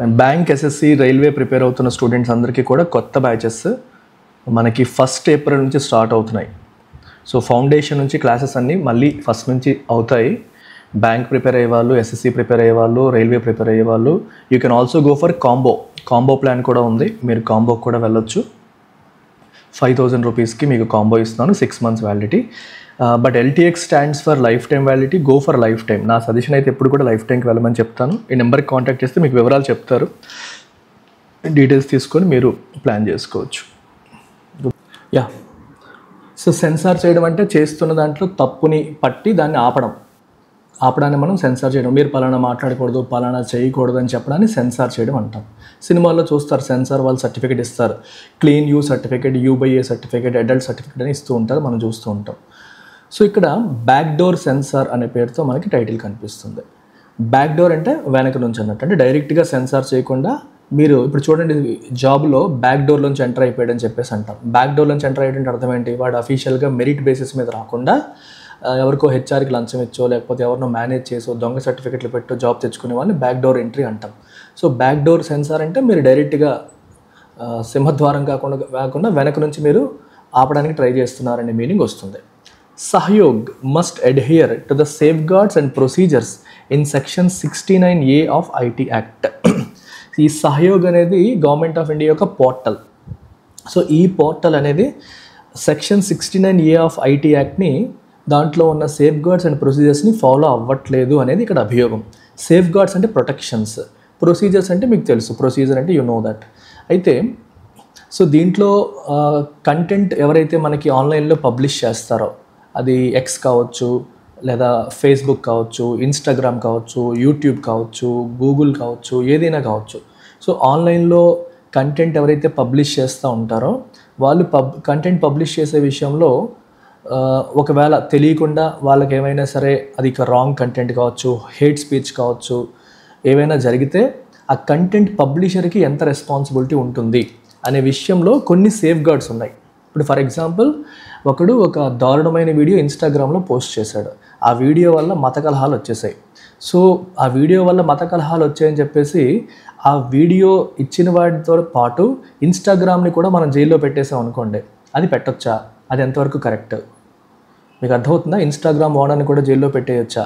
And bank, SSC, railway prepare అవుతున్న students అందరికీ కూడా కొత్త బ్యాచెస్ మనకి 1st April నుంచి స్టార్ట్ అవుతున్నాయి. సో ఫౌండేషన్ నుంచి క్లాసెస్ అన్నీ మళ్ళీ 1st నుంచి అవుతాయి. బ్యాంక్ ప్రిపేర్ అయ్యేవాళ్ళు, ఎస్ఎస్సి ప్రిపేర్ అయ్యేవాళ్ళు, రైల్వే ప్రిపేర్ అయ్యేవాళ్ళు, you can also go for combo plan కూడా ఉంది. మీరు కాంబోకి కూడా వెళ్ళొచ్చు. 5,000 రూపీస్కి మీకు కాంబో ఇస్తున్నాను, 6 months validity. But LTX stands for life time validity. Go for life time. నా సజెషన్ అయితే ఎప్పుడు కూడా లైఫ్ టైంకి వెళ్ళమని చెప్తాను. ఈ నెంబర్కి కాంటాక్ట్ చేస్తే మీకు వివరాలు చెప్తారు. డీటెయిల్స్ తీసుకొని మీరు ప్లాన్ చేసుకోవచ్చు. యా, సో సెన్సార్ చేయడం అంటే చేస్తున్న దాంట్లో తప్పుని పట్టి దాన్ని ఆపడాన్ని మనం సెన్సార్ చేయడం. మీరు పలానా మాట్లాడకూడదు, పలానా చేయకూడదు అని చెప్పడాన్ని సెన్సార్ చేయడం అంటాం. సినిమాల్లో చూస్తారు, సెన్సార్ వాళ్ళు సర్టిఫికేట్ ఇస్తారు. Clean you certificate, U/A certificate, adult certificate అని ఇస్తూ ఉంటారు, మనం చూస్తూ ఉంటాం. సో ఇక్కడ బ్యాక్డోర్ సెన్సార్ అనే పేరుతో మనకి టైటిల్ కనిపిస్తుంది. బ్యాక్డోర్ అంటే వెనక నుంచి అన్నట్టు, అంటే డైరెక్ట్గా సెన్సార్ చేయకుండా మీరు ఇప్పుడు చూడండి, జాబ్లో బ్యాక్డోర్లోంచి ఎంటర్ అయిపోయాడని చెప్పేసి అంటాం. బ్యాక్డోర్లోంచి ఎంటర్ అయ్యేటంటే అర్థం ఏంటి? వాడు అఫీషియల్గా మెరిట్ బేసిస్ మీద రాకుండా ఎవరికో హెచ్ఆర్కి లంచం ఇచ్చో లేకపోతే ఎవరినో మేనేజ్ చేసో దొంగ సర్టిఫికెట్లు పెట్టో జాబ్ తెచ్చుకునే వాళ్ళని బ్యాక్డోర్ ఎంట్రీ అంటాం. సో బ్యాక్డోర్ సెన్సార్ అంటే మీరు డైరెక్ట్గా సింహద్వారం కాకుండా వెనక నుంచి మీరు ఆపడానికి ట్రై చేస్తున్నారనే మీనింగ్ వస్తుంది. Sahyog must adhere to the safeguards and procedures in section 69A of IT act. ఈ సహయోగ్ అనేది గవర్నమెంట్ ఆఫ్ ఇండియా యొక్క పోర్టల్. సో ఈ పోర్టల్ అనేది సెక్షన్ 69A ఆఫ్ IT యాక్ట్ని, దాంట్లో ఉన్న సేఫ్ గార్డ్స్ అండ్ ప్రొసీజర్స్ని ఫాలో అవ్వట్లేదు అనేది ఇక్కడ అభియోగం. సేఫ్ గార్డ్స్ అంటే ప్రొటెక్షన్స్, ప్రొసీజర్స్ అంటే మీకు తెలుసు, ప్రొసీజర్ అంటే యు నో దట్. అయితే సో దీంట్లో కంటెంట్ ఎవరైతే మనకి ఆన్లైన్లో పబ్లిష్ చేస్తారో, అది X కావచ్చు, లేదా ఫేస్బుక్ కావచ్చు, ఇన్స్టాగ్రామ్ కావచ్చు, యూట్యూబ్ కావచ్చు, గూగుల్ కావచ్చు, ఏదైనా కావచ్చు. సో ఆన్లైన్లో కంటెంట్ ఎవరైతే పబ్లిష్ చేస్తూ ఉంటారో వాళ్ళు కంటెంట్ పబ్లిష్ చేసే విషయంలో ఒకవేళ తెలియకుండా వాళ్ళకి ఏమైనా సరే అది రాంగ్ కంటెంట్ కావచ్చు, హేట్ స్పీచ్ కావచ్చు, ఏవైనా జరిగితే ఆ కంటెంట్ పబ్లిషర్కి ఎంత రెస్పాన్సిబిలిటీ ఉంటుంది అనే విషయంలో కొన్ని సేఫ్ గార్డ్స్ ఉన్నాయి. ఇప్పుడు ఫర్ ఎగ్జాంపుల్, ఒకడు ఒక దారుణమైన వీడియో ఇన్స్టాగ్రామ్లో పోస్ట్ చేశాడు. ఆ వీడియో వల్ల మత కలహాలు వచ్చేసాయి. సో ఆ వీడియో వల్ల మత కలహాలు వచ్చాయని చెప్పేసి ఆ వీడియో ఇచ్చిన వాటితో పాటు ఇన్స్టాగ్రామ్ని కూడా మనం జైల్లో పెట్టేసాం అనుకోండి, అది పెట్టొచ్చా? అది ఎంతవరకు కరెక్ట్? మీకు అర్థమవుతుందా? ఇన్స్టాగ్రామ్ ఓనర్ని కూడా జైల్లో పెట్టేయచ్చా?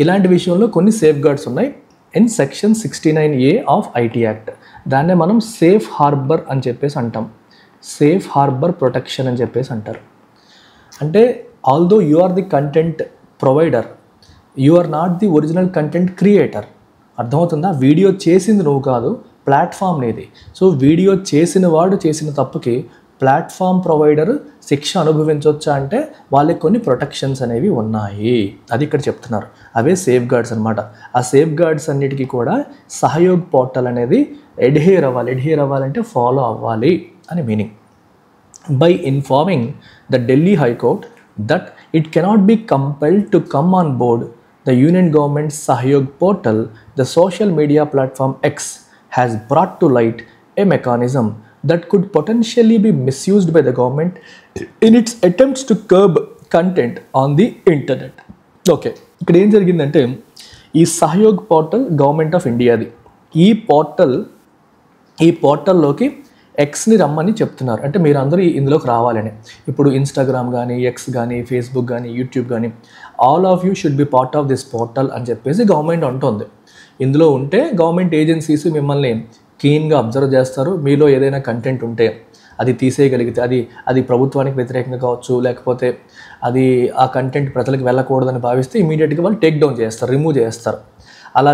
ఇలాంటి విషయంలో కొన్ని సేఫ్ గార్డ్స్ ఉన్నాయి in section 69A of IT act. దాన్నే మనం సేఫ్ హార్బర్ అని చెప్పేసి అంటాం. సేఫ్ హార్బర్ ప్రొటెక్షన్ అని చెప్పేసి అంటారు. అంటే although you are the content provider, you are not the original content creator. అర్థమవుతుందా? వీడియో చేసింది నువ్వు కాదు, ప్లాట్ఫామ్ నీది. సో వీడియో చేసిన వాడు చేసిన తప్పుకి ప్లాట్ఫామ్ ప్రొవైడర్ శిక్ష అనుభవించవచ్చా అంటే వాళ్ళకి కొన్ని ప్రొటెక్షన్స్ అనేవి ఉన్నాయి. అది ఇక్కడ చెప్తున్నారు. అవే సేఫ్ గార్డ్స్ అనమాట. ఆ సేఫ్ గార్డ్స్ అన్నిటికీ కూడా సహయోగ్ పోర్టల్ అనేది అడ్హియర్ అవ్వాలంటే ఫాలో అవ్వాలి అని meaning. By informing the Delhi high court that it cannot be compelled to come on board the union government సహయోగ్ portal, the social media platform X has brought to light a mechanism that could potentially be misused by the government in its attempts to curb content on the internet. Okay, ఇక్కడ ఏం జరిగిందంటే ఈ సహయోగ్ portal government of ఇండియాది. ఈ పోర్టల్లోకి Xని రమ్మని చెప్తున్నారు. అంటే మీరు అందరూ ఇందులోకి రావాలని. ఇప్పుడు ఇన్స్టాగ్రామ్ కానీ, X కానీ, ఫేస్బుక్ కానీ, యూట్యూబ్ కానీ, all of you should be part of this portal అని చెప్పేసి గవర్నమెంట్ అంటుంది. ఇందులో ఉంటే గవర్నమెంట్ ఏజెన్సీస్ మిమ్మల్ని క్లీన్గా అబ్జర్వ్ చేస్తారు. మీలో ఏదైనా కంటెంట్ ఉంటే అది తీసేయగలిగితే, అది ప్రభుత్వానికి వ్యతిరేకంగా కావచ్చు, లేకపోతే అది ఆ కంటెంట్ ప్రజలకు వెళ్ళకూడదని భావిస్తే ఇమీడియట్గా వాళ్ళు టేక్ డౌన్ చేస్తారు, రిమూవ్ చేస్తారు. అలా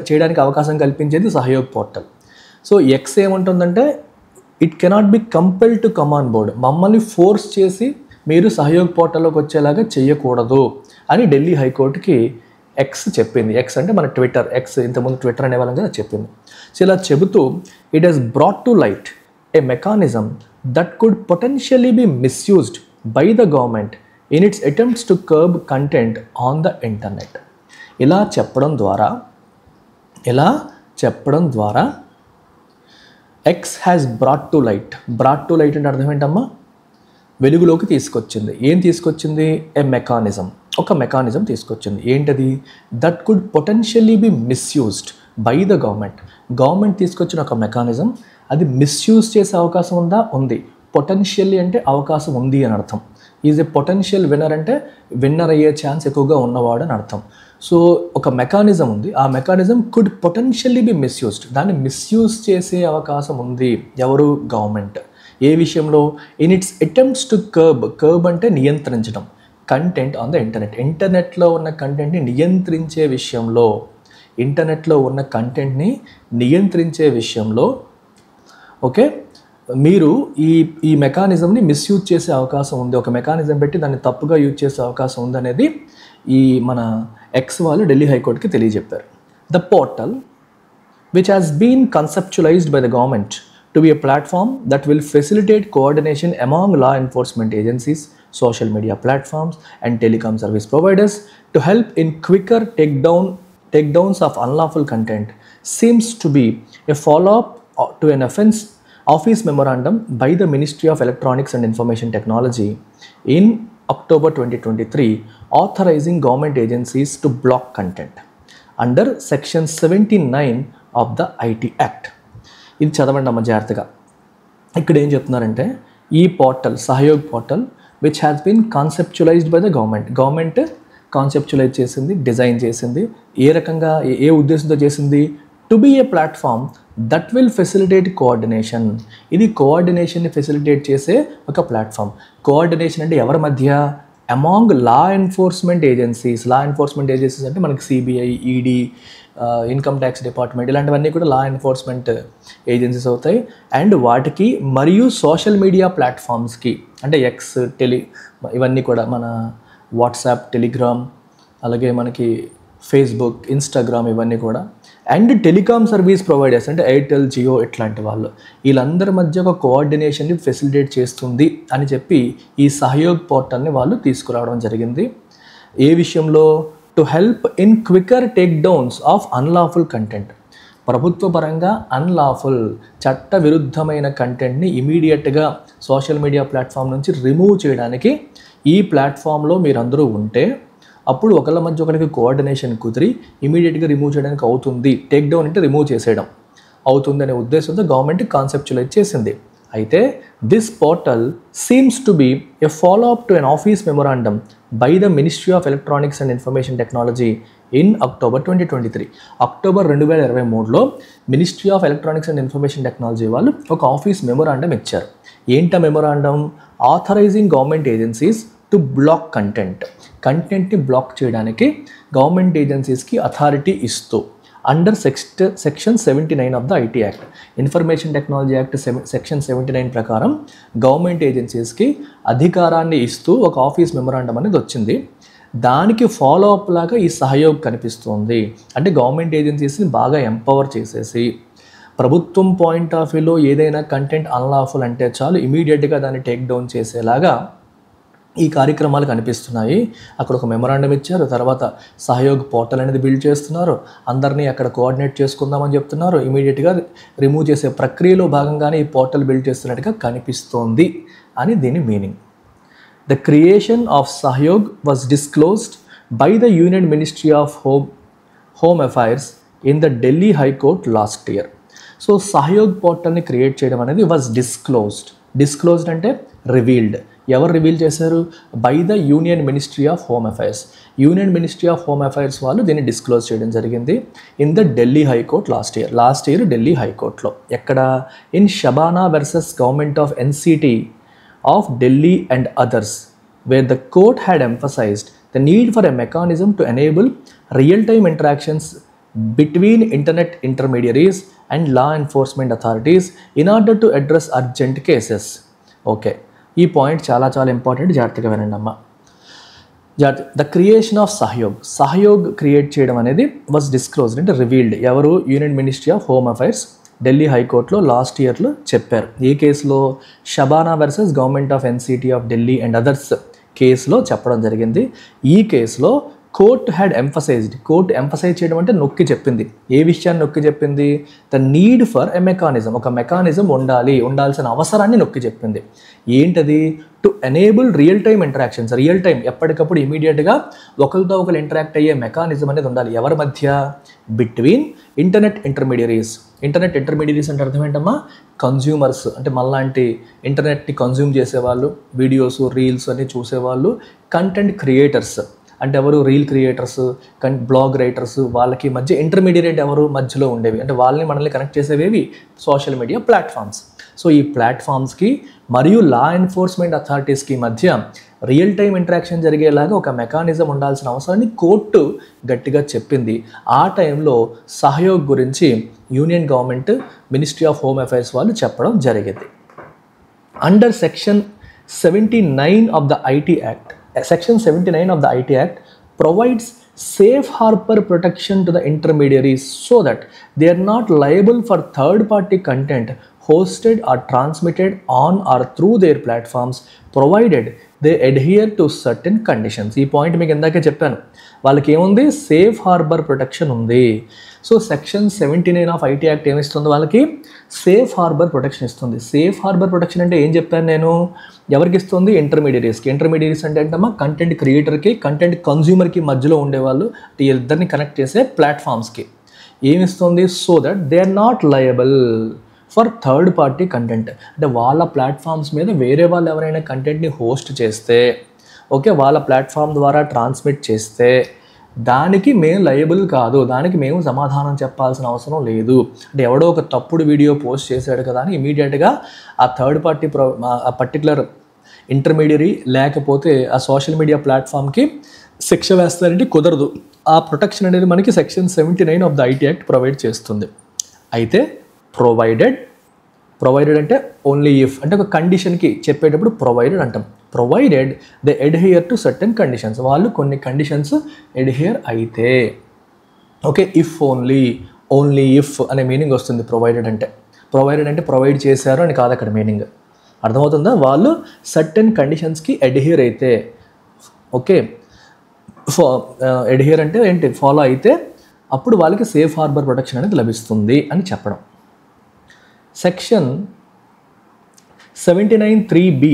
చేయడానికి అవకాశం కల్పించేది సహయోగ్ పోర్టల్. సో X ఏమంటుందంటే it cannot be compelled to come on board, మమ్మల్ని ఫోర్స్ చేసి మీరు సహయోగ్ పోర్టల్లోకి వచ్చేలాగా చేయకూడదు అని ఢిల్లీ హైకోర్టుకి X చెప్పింది. X అంటే మన ట్విట్టర్, X ఇంతకుముందు ట్విట్టర్ అనేవాళ్ళం కదా, చెప్పింది. సో ఇలా చెబుతూ it has brought to light A mechanism that could potentially be misused by the government in it's attempts to curb content on the internet. ఇలా చెప్పడం ద్వారా X has brought to light అంటే అర్థం ఏంటమ్మా? వెలుగులోకి తీసుకొచ్చింది. ఏం తీసుకొచ్చింది? ఒక మెకానిజం తీసుకొచ్చింది. ఏంటది? That could potentially be misused by the government. Government తీసుకొచ్చిన ఒక మెకానిజం, అది మిస్యూజ్ చేసే అవకాశం ఉందా? ఉంది. పొటెన్షియల్లీ అంటే అవకాశం ఉంది అని అర్థం. ఈజ్ ఏ పొటెన్షియల్ విన్నర్ అంటే విన్నర్ అయ్యే ఛాన్స్ ఎక్కువగా ఉన్నవాడు అని అర్థం. సో ఒక మెకానిజం ఉంది, ఆ mechanism could potentially be misused. దాన్ని మిస్యూజ్ చేసే అవకాశం ఉంది. ఎవరు? గవర్నమెంట్. ఏ విషయంలో? In it's attempts to curb అంటే నియంత్రించడం కంటెంట్ ఆన్ ద ఇంటర్నెట్. ఇంటర్నెట్లో ఉన్న కంటెంట్ని నియంత్రించే విషయంలో, ఇంటర్నెట్లో ఉన్న కంటెంట్ని నియంత్రించే విషయంలో ఓకే, మీరు ఈ మెకానిజంని మిస్యూజ్ చేసే అవకాశం ఉంది. ఒక మెకానిజం పెట్టి దాన్ని తప్పుగా యూజ్ చేసే అవకాశం ఉంది అనేది ఈ మన ఎక్స్ వాళ్ళు ఢిల్లీ హైకోర్టుకి తెలియజెప్పారు. The portal which has been conceptualized by the government to be a platform that will facilitate coordination among law enforcement agencies, social media platforms and telecom service providers to help in quicker takedowns of unlawful content, seems to be a follow-up to an office memorandum by the Ministry of Electronics and Information Technology in October 2023 authorizing government agencies to block content under section 79 of the IT act. ఇది చదవండి అమ్మ జాగ్రత్తగా. ఇక్కడ ఏం చెప్తున్నారంటే, ఈ portal Sahyog portal which has been conceptualised by the government conceptualise చేసింది, design చేసింది. ఏ రకంగా, ఏ ఉద్దేశంతో చేసింది? To be a platform that will facilitate coordination. ఇది కోఆర్డినేషన్ని ఫెసిలిటేట్ చేసే ఒక ప్లాట్ఫామ్. కోఆర్డినేషన్ అంటే ఎవరి మధ్య? Among law enforcement agencies. Law enforcement agencies అంటే మనకి CBI, ED, income tax department, ఇలాంటివన్నీ కూడా లా ఎన్ఫోర్స్మెంట్ ఏజెన్సీస్ అవుతాయి. అండ్ వాటికి మరియు సోషల్ మీడియా ప్లాట్ఫామ్స్కి అంటే ఎక్స్, ఇవన్నీ కూడా మన వాట్సాప్, టెలిగ్రామ్, అలాగే మనకి ఫేస్బుక్, ఇన్స్టాగ్రామ్, ఇవన్నీ కూడా. అండ్ టెలికామ్ సర్వీస్ ప్రొవైడర్స్ అంటే ఎయిర్టెల్, జియో ఇట్లాంటి వాళ్ళు, వీళ్ళందరి మధ్య ఒక కోఆర్డినేషన్ని ఫెసిలిటేట్ చేస్తుంది అని చెప్పి ఈ సహయోగ్ పోర్టల్ని వాళ్ళు తీసుకురావడం జరిగింది. ఏ విషయంలో? To help in Quikr take downs of unlawful content. ప్రభుత్వ పరంగా అన్లాఫుల్, చట్ట విరుద్ధమైన కంటెంట్ని ఇమీడియట్గా సోషల్ మీడియా ప్లాట్ఫామ్ నుంచి రిమూవ్ చేయడానికి ఈ ప్లాట్ఫామ్లో మీరందరూ ఉంటే అప్పుడు ఒకళ్ళ మధ్య ఒకరికి కోఆర్డినేషన్ కుదిరి ఇమీడియట్గా రిమూవ్ చేయడానికి అవుతుంది. టేక్ డౌన్ అంటే రిమూవ్ చేసేయడం అవుతుంది అనే ఉద్దేశంతో గవర్నమెంట్ కాన్సెప్చువలైజ్ చేసింది. అయితే this portal seems to be a follow up to an office memorandum by the ministry of electronics and information technology in October 2023. October 2023లో ministry of electronics and information technology వాళ్ళు ఒక office memorandum ఇచ్చారు. ఏంట memorandum? Authorising government agencies to block కంటెంట్ని block చేయడానికి government ఏజెన్సీస్కి authority ఇస్తూ under section 79 of the IT act, information technology act section 79 ప్రకారం గవర్నమెంట్ ఏజెన్సీస్కి అధికారాన్ని ఇస్తూ ఒక ఆఫీస్ మెమొరాండం అనేది వచ్చింది. దానికి ఫాలో అప్ లాగా ఈ సహయోగ్ కనిపిస్తుంది. అంటే గవర్నమెంట్ ఏజెన్సీస్ని బాగా ఎంపవర్ చేసేసి ప్రభుత్వం పాయింట్ ఆఫ్ వ్యూలో ఏదైనా కంటెంట్ అన్లాఫుల్ అంటే చాలు ఇమీడియట్గా దాన్ని టేక్ డౌన్ చేసేలాగా ఈ కార్యక్రమాలు కనిపిస్తున్నాయి. అక్కడ ఒక మెమొరాండం ఇచ్చారు, తర్వాత సహయోగ్ పోర్టల్ అనేది బిల్డ్ చేస్తున్నారు, అందరినీ అక్కడ కోఆర్డినేట్ చేసుకుందామని చెప్తున్నారు. ఇమీడియట్గా రిమూవ్ చేసే ప్రక్రియలో భాగంగానే ఈ పోర్టల్ బిల్డ్ చేస్తున్నట్టుగా కనిపిస్తోంది అని దీని meaning. The creation of Sahyog was disclosed by the union ministry of home affairs in the Delhi high court last year. So Sahyog పోర్టల్ని క్రియేట్ చేయడం అనేది వాజ్ డిస్క్లోజ్డ్ అంటే రివీల్డ్. ఎవరు రివీల్ చేశారు? By the union ministry of home affairs. Union ministry of home affairs వాళ్ళు దీన్ని disclose చేయడం జరిగింది in the Delhi high court last year Delhi హైకోర్టులో. ఎక్కడ? In Shabana versus government of NCT of Delhi and others, wear the court had emphasised the need for a mechanism to enable real time interactions between internet intermediaries and law enforcement authorities in order to address urgent cases. Okay, ఈ point చాలా చాలా important, జాగ్రత్తగా వినండి అమ్మ. The creation of సహయోగ్ create చేయడం అనేది was disclosed అంటే revealed. ఎవరు? Union ministry of home affairs Delhi హైకోర్టులో లాస్ట్ ఇయర్లో చెప్పారు. ఏ కేసులో? Shabana versus government of NCT of Delhi and others కేసులో చెప్పడం జరిగింది. ఈ కేసులో court had emphasized, court emphasize చేయడం అంటే నొక్కి చెప్పింది. ఏ విషయాన్ని నొక్కి చెప్పింది? The need for a mechanism, ఒక మెకానిజం ఉండాల్సిన అవసరాన్ని నొక్కి చెప్పింది. ఏంటది? To enable real time interactions, real time ఎప్పటికప్పుడు ఇమీడియట్గా ఒకరితో ఒకరు ఇంటరాక్ట్ అయ్యే మెకానిజం అనేది ఉండాలి. ఎవరి మధ్య? Between internet intermediaries. Internet intermediaries అంటే అర్థం ఏంటమ్మా? కన్జ్యూమర్స్, అంటే మనలాంటి ఇంటర్నెట్ని కన్జ్యూమ్ చేసేవాళ్ళు, వీడియోస్ రీల్స్ అన్ని చూసేవాళ్ళు. కంటెంట్ క్రియేటర్స్ అంటే ఎవరు? Reel creators, blog writers. వాళ్ళకి మధ్య ఇంటర్మీడియట్ ఎవరు? మధ్యలో ఉండేవి. అంటే వాళ్ళని మనల్ని కనెక్ట్ చేసేవేవి? Social media platforms. సో ఈ ప్లాట్ఫామ్స్కి మరియు లా ఎన్ఫోర్స్మెంట్ అథారిటీస్కి మధ్య రియల్ టైమ్ ఇంటరాక్షన్ జరిగేలాగా ఒక మెకానిజం ఉండాల్సిన అవసరాన్ని కోర్టు గట్టిగా చెప్పింది. ఆ టైంలో సహయోగ్ గురించి union government ministry of home affairs వాళ్ళు చెప్పడం జరిగింది. Under section 79 of the IT Act, Section 79 of the IT Act provides safe harbor protection to the intermediaries so that they are not liable for third-party content hosted or transmitted on or through their platforms provided they adhere to certain conditions. ఈ point మీకు ఇందాకే చెప్పాను. వాళ్ళకి ఏముంది? Safe harbour protection ఉంది. So section 79 of IT act ఏమిస్తుంది? వాళ్ళకి safe harbour protection ఇస్తుంది. సేఫ్ హార్బర్ ప్రొటెక్షన్ అంటే ఏం చెప్పాను నేను? ఎవరికి ఇస్తుంది? ఇంటర్మీడియరీస్కి. ఇంటర్మీడియరీస్ అంటే ఏంటమ్మా? కంటెంట్ క్రియేటర్కి, కంటెంట్ కన్జ్యూమర్కి మధ్యలో ఉండేవాళ్ళు, ఇద్దరిని కనెక్ట్ చేసే ప్లాట్ఫామ్స్కి ఏమిస్తుంది? So that they are not liable for third party content. అంటే వాళ్ళ ప్లాట్ఫామ్స్ మీద వేరే వాళ్ళు ఎవరైనా కంటెంట్ని హోస్ట్ చేస్తే, ఓకే, వాళ్ళ ప్లాట్ఫామ్ ద్వారా ట్రాన్స్మిట్ చేస్తే దానికి మేము లయబుల్ కాదు, దానికి మేము సమాధానం చెప్పాల్సిన అవసరం లేదు. అంటే ఎవడో ఒక తప్పుడు వీడియో పోస్ట్ చేశాడు కదా అని ఇమీడియట్గా ఆ థర్డ్ పార్టీ ఆ పర్టికులర్ ఇంటర్మీడియరీ లేకపోతే ఆ సోషల్ మీడియా ప్లాట్ఫామ్కి శిక్ష వేస్తారంటే కుదరదు. ఆ ప్రొటెక్షన్ అనేది మనకి section 79 of the IT act provide చేస్తుంది. అయితే ప్రొవైడెడ్ అంటే ఓన్లీ ఇఫ్, అంటే ఒక కండిషన్కి చెప్పేటప్పుడు ప్రొవైడెడ్ అంటాం. Provided they adhere to certain conditions, వాళ్ళు కొన్ని కండిషన్స్ అడ్హియర్ అయితే, ఓకే. ఇఫ్ ఓన్లీ ఇఫ్ అనే మీనింగ్ వస్తుంది ప్రొవైడెడ్ అంటే. ప్రొవైడెడ్ అంటే ప్రొవైడ్ చేశారు అని కాదు అక్కడ మీనింగ్. అర్థమవుతుందా? వాళ్ళు సర్టెన్ కండిషన్స్కి అడ్హియర్ అయితే, ఓకే, అడ్హియర్ అంటే ఏంటి? ఫాలో అయితే అప్పుడు వాళ్ళకి సేఫ్ హార్బర్ ప్రొటెక్షన్ అనేది లభిస్తుంది అని చెప్పడం. Section 79(3)(b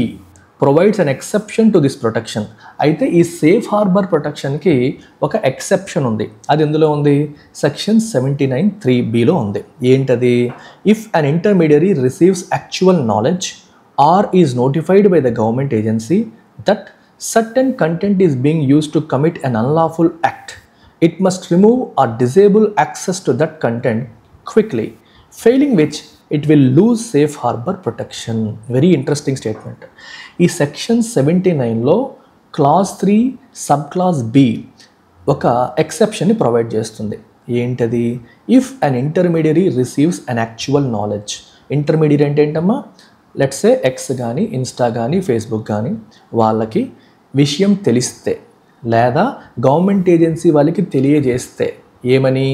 provides an exception to this protection. అయితే ఈ సేఫ్ హార్బర్ ప్రొటెక్షన్కి ఒక ఎక్సెప్షన్ ఉంది. అది ఎందులో ఉంది? సెక్షన్ 79(3)(bలో ఉంది. ఏంటది? If an intermediary receives actual knowledge or is notified by the government agency that certain content is being used to commit an unlawful act, it must remove or disable access to that content quickly, failing which it will lose safe harbor protection. Very interesting statement. ఈ section 79లో clause 3 sub clause B ఒక ఎక్సెప్షన్ని provide చేస్తుంది. ఏంటది? If an intermediary receives an actual knowledge. Intermediate అంటే ఏంటమ్మా? Let's say X కానీ, Insta కానీ, ఫేస్బుక్ కానీ వాళ్ళకి విషయం తెలిస్తే లేదా గవర్నమెంట్ ఏజెన్సీ వాళ్ళకి తెలియజేస్తే ఏమని?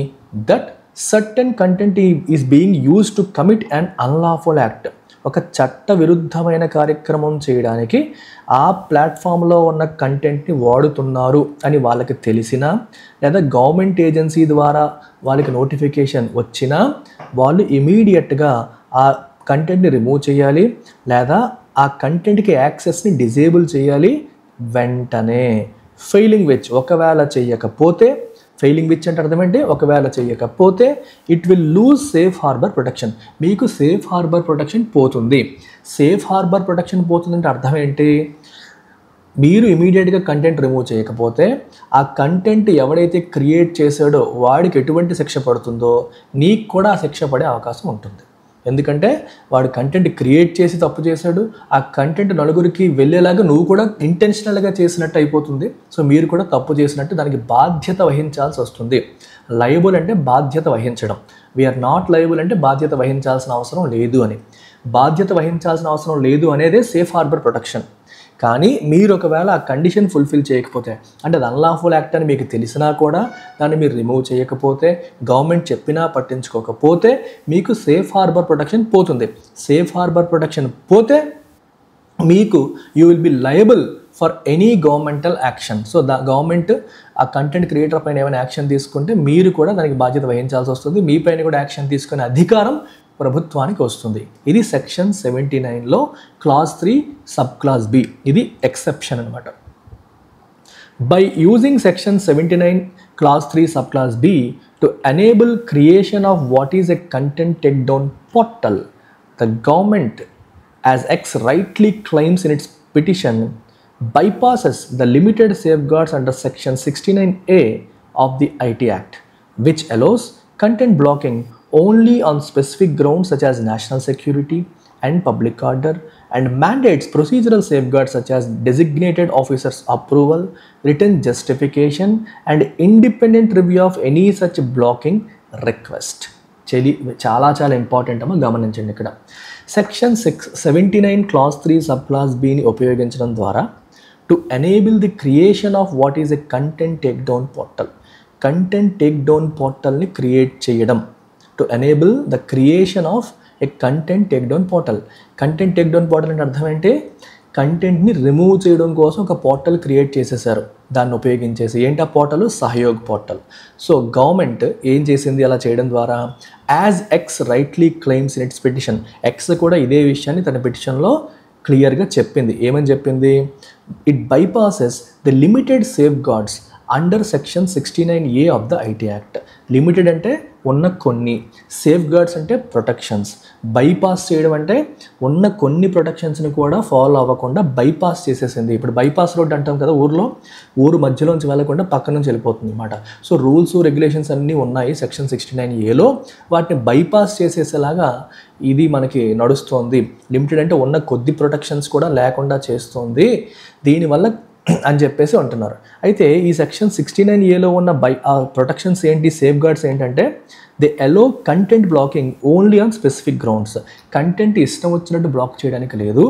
That certain content is being use to commit and unlawful act. ఒక చట్ట విరుద్ధమైన కార్యక్రమం చేయడానికి ఆ ప్లాట్ఫామ్లో ఉన్న కంటెంట్ని వాడుతున్నారు అని వాళ్ళకి తెలిసినా లేదా గవర్నమెంట్ ఏజెన్సీ ద్వారా వాళ్ళకి నోటిఫికేషన్ వచ్చినా వాళ్ళు ఇమీడియట్గా ఆ కంటెంట్ని రిమూవ్ చేయాలి లేదా ఆ కంటెంట్కి యాక్సెస్ని డిజేబుల్ చేయాలి వెంటనే. ఫెయిలింగ్ విచ్, ఒకవేళ చేయకపోతే, ఫెయిలింగ్ విచ్ అంటే అర్థం ఏంటి? ఒకవేళ చేయకపోతే it will lose safe harbour protection. మీకు సేఫ్ హార్బర్ ప్రొటెక్షన్ పోతుంది. సేఫ్ హార్బర్ ప్రొటెక్షన్ పోతుందంటే అర్థం ఏంటి? మీరు ఇమీడియట్గా కంటెంట్ రిమూవ్ చేయకపోతే ఆ కంటెంట్ ఎవడైతే క్రియేట్ చేశాడో వాడికి ఎటువంటి శిక్ష పడుతుందో నీకు కూడా ఆ శిక్ష పడే అవకాశం ఉంటుంది. ఎందుకంటే వాడు కంటెంట్ క్రియేట్ చేసి తప్పు చేశాడు, ఆ కంటెంట్ నలుగురికి వెళ్ళేలాగా నువ్వు కూడా ఇంటెన్షనల్గా చేసినట్టు అయిపోతుంది. సో మీరు కూడా తప్పు చేసినట్టు దానికి బాధ్యత వహించాల్సి వస్తుంది. లయబుల్ అంటే బాధ్యత వహించడం, వీఆర్ నాట్ లయబుల్ అంటే బాధ్యత వహించాల్సిన అవసరం లేదు అని. బాధ్యత వహించాల్సిన అవసరం లేదు అనేదే సేఫ్ హార్బర్ ప్రొటెక్షన్. కానీ మీరు ఒకవేళ ఆ కండిషన్ ఫుల్ఫిల్ చేయకపోతే, అంటే అది అన్లాఫుల్ యాక్ట్ అని మీకు తెలిసినా కూడా దాన్ని మీరు రిమూవ్ చేయకపోతే, గవర్నమెంట్ చెప్పినా పట్టించుకోకపోతే మీకు సేఫ్ హార్బర్ ప్రొటెక్షన్ పోతుంది. సేఫ్ హార్బర్ ప్రొటెక్షన్ పోతే మీకు you will be liable for any governmental action. So government ఆ కంటెంట్ క్రియేటర్ పైన ఏమైనా యాక్షన్ తీసుకుంటే మీరు కూడా దానికి బాధ్యత వహించాల్సి వస్తుంది. మీ పైన కూడా యాక్షన్ తీసుకునే అధికారం ప్రభుత్వానికి వస్తుంది. ఇది సెక్షన్ 79లో క్లాజ్ 3 సబ్ క్లాజ్ బి. ఇది ఎక్సెప్షన్ అనమాట. By using section 79 clause 3 subclause B to enable creation of what is a content takedown portal, the government, as X rightly claims in its petition, bypasses the limited safeguards under section 69A of the IT Act, which allows content blocking only on specific grounds such as national security and public order, and mandates procedural safeguards such as designated officers' approval, written justification, and independent review of any such blocking request. చాలా important అమ్మ, గమనించండి. ఇక్కడ section 79 clause 3 sub clause బిని ఉపయోగించడం ద్వారా to enable the creation of what is a content take down portal, content take down పోర్టల్ని create చేయడం. To enable the creation of a content take down portal. Content take down portal అంటే అర్థం ఏంటి? కంటెంట్ని remove చేయడం కోసం ఒక portal create చేసేసారు దాన్ని ఉపయోగించేసి. ఏంటి ఆ portal? Sahyog portal. So government ఏం చేసింది అలా చేయడం ద్వారా? As X rightly claims in it's petition. X కూడా ఇదే విషయాన్ని తన పిటిషన్లో క్లియర్గా చెప్పింది. ఏమని చెప్పింది? It బైపాసెస్ the limited safe guards under section 69A of the IT act. Limited అంటే ఉన్న కొన్ని, సేఫ్ గార్డ్స్ అంటే ప్రొటెక్షన్స్. బైపాస్ చేయడం అంటే ఉన్న కొన్ని ప్రొటెక్షన్స్ని కూడా ఫాలో అవ్వకుండా బైపాస్ చేసేసింది. ఇప్పుడు బైపాస్ రోడ్ అంటాం కదా, ఊరు మధ్యలోంచి వెళ్ళకుండా పక్క నుంచి వెళ్ళిపోతుంది అన్నమాట. సో రూల్స్ రెగ్యులేషన్స్ అన్నీ ఉన్నాయి సెక్షన్ 69Aలో, వాటిని బైపాస్ చేసేసేలాగా ఇది మనకి నడుస్తోంది. లిమిటెడ్ అంటే ఉన్న కొద్ది ప్రొటెక్షన్స్ కూడా లేకుండా చేస్తుంది దీనివల్ల అని చెప్పేసి అంటున్నారు. అయితే ఈ సెక్షన్ 69Aలో ఉన్న ప్రొటెక్షన్స్ ఏంటి, సేఫ్ గార్డ్స్ ఏంటంటే they allow content blocking only on specific grounds. Content ఇష్టం వచ్చినట్టు బ్లాక్ చేయడానికి లేదు,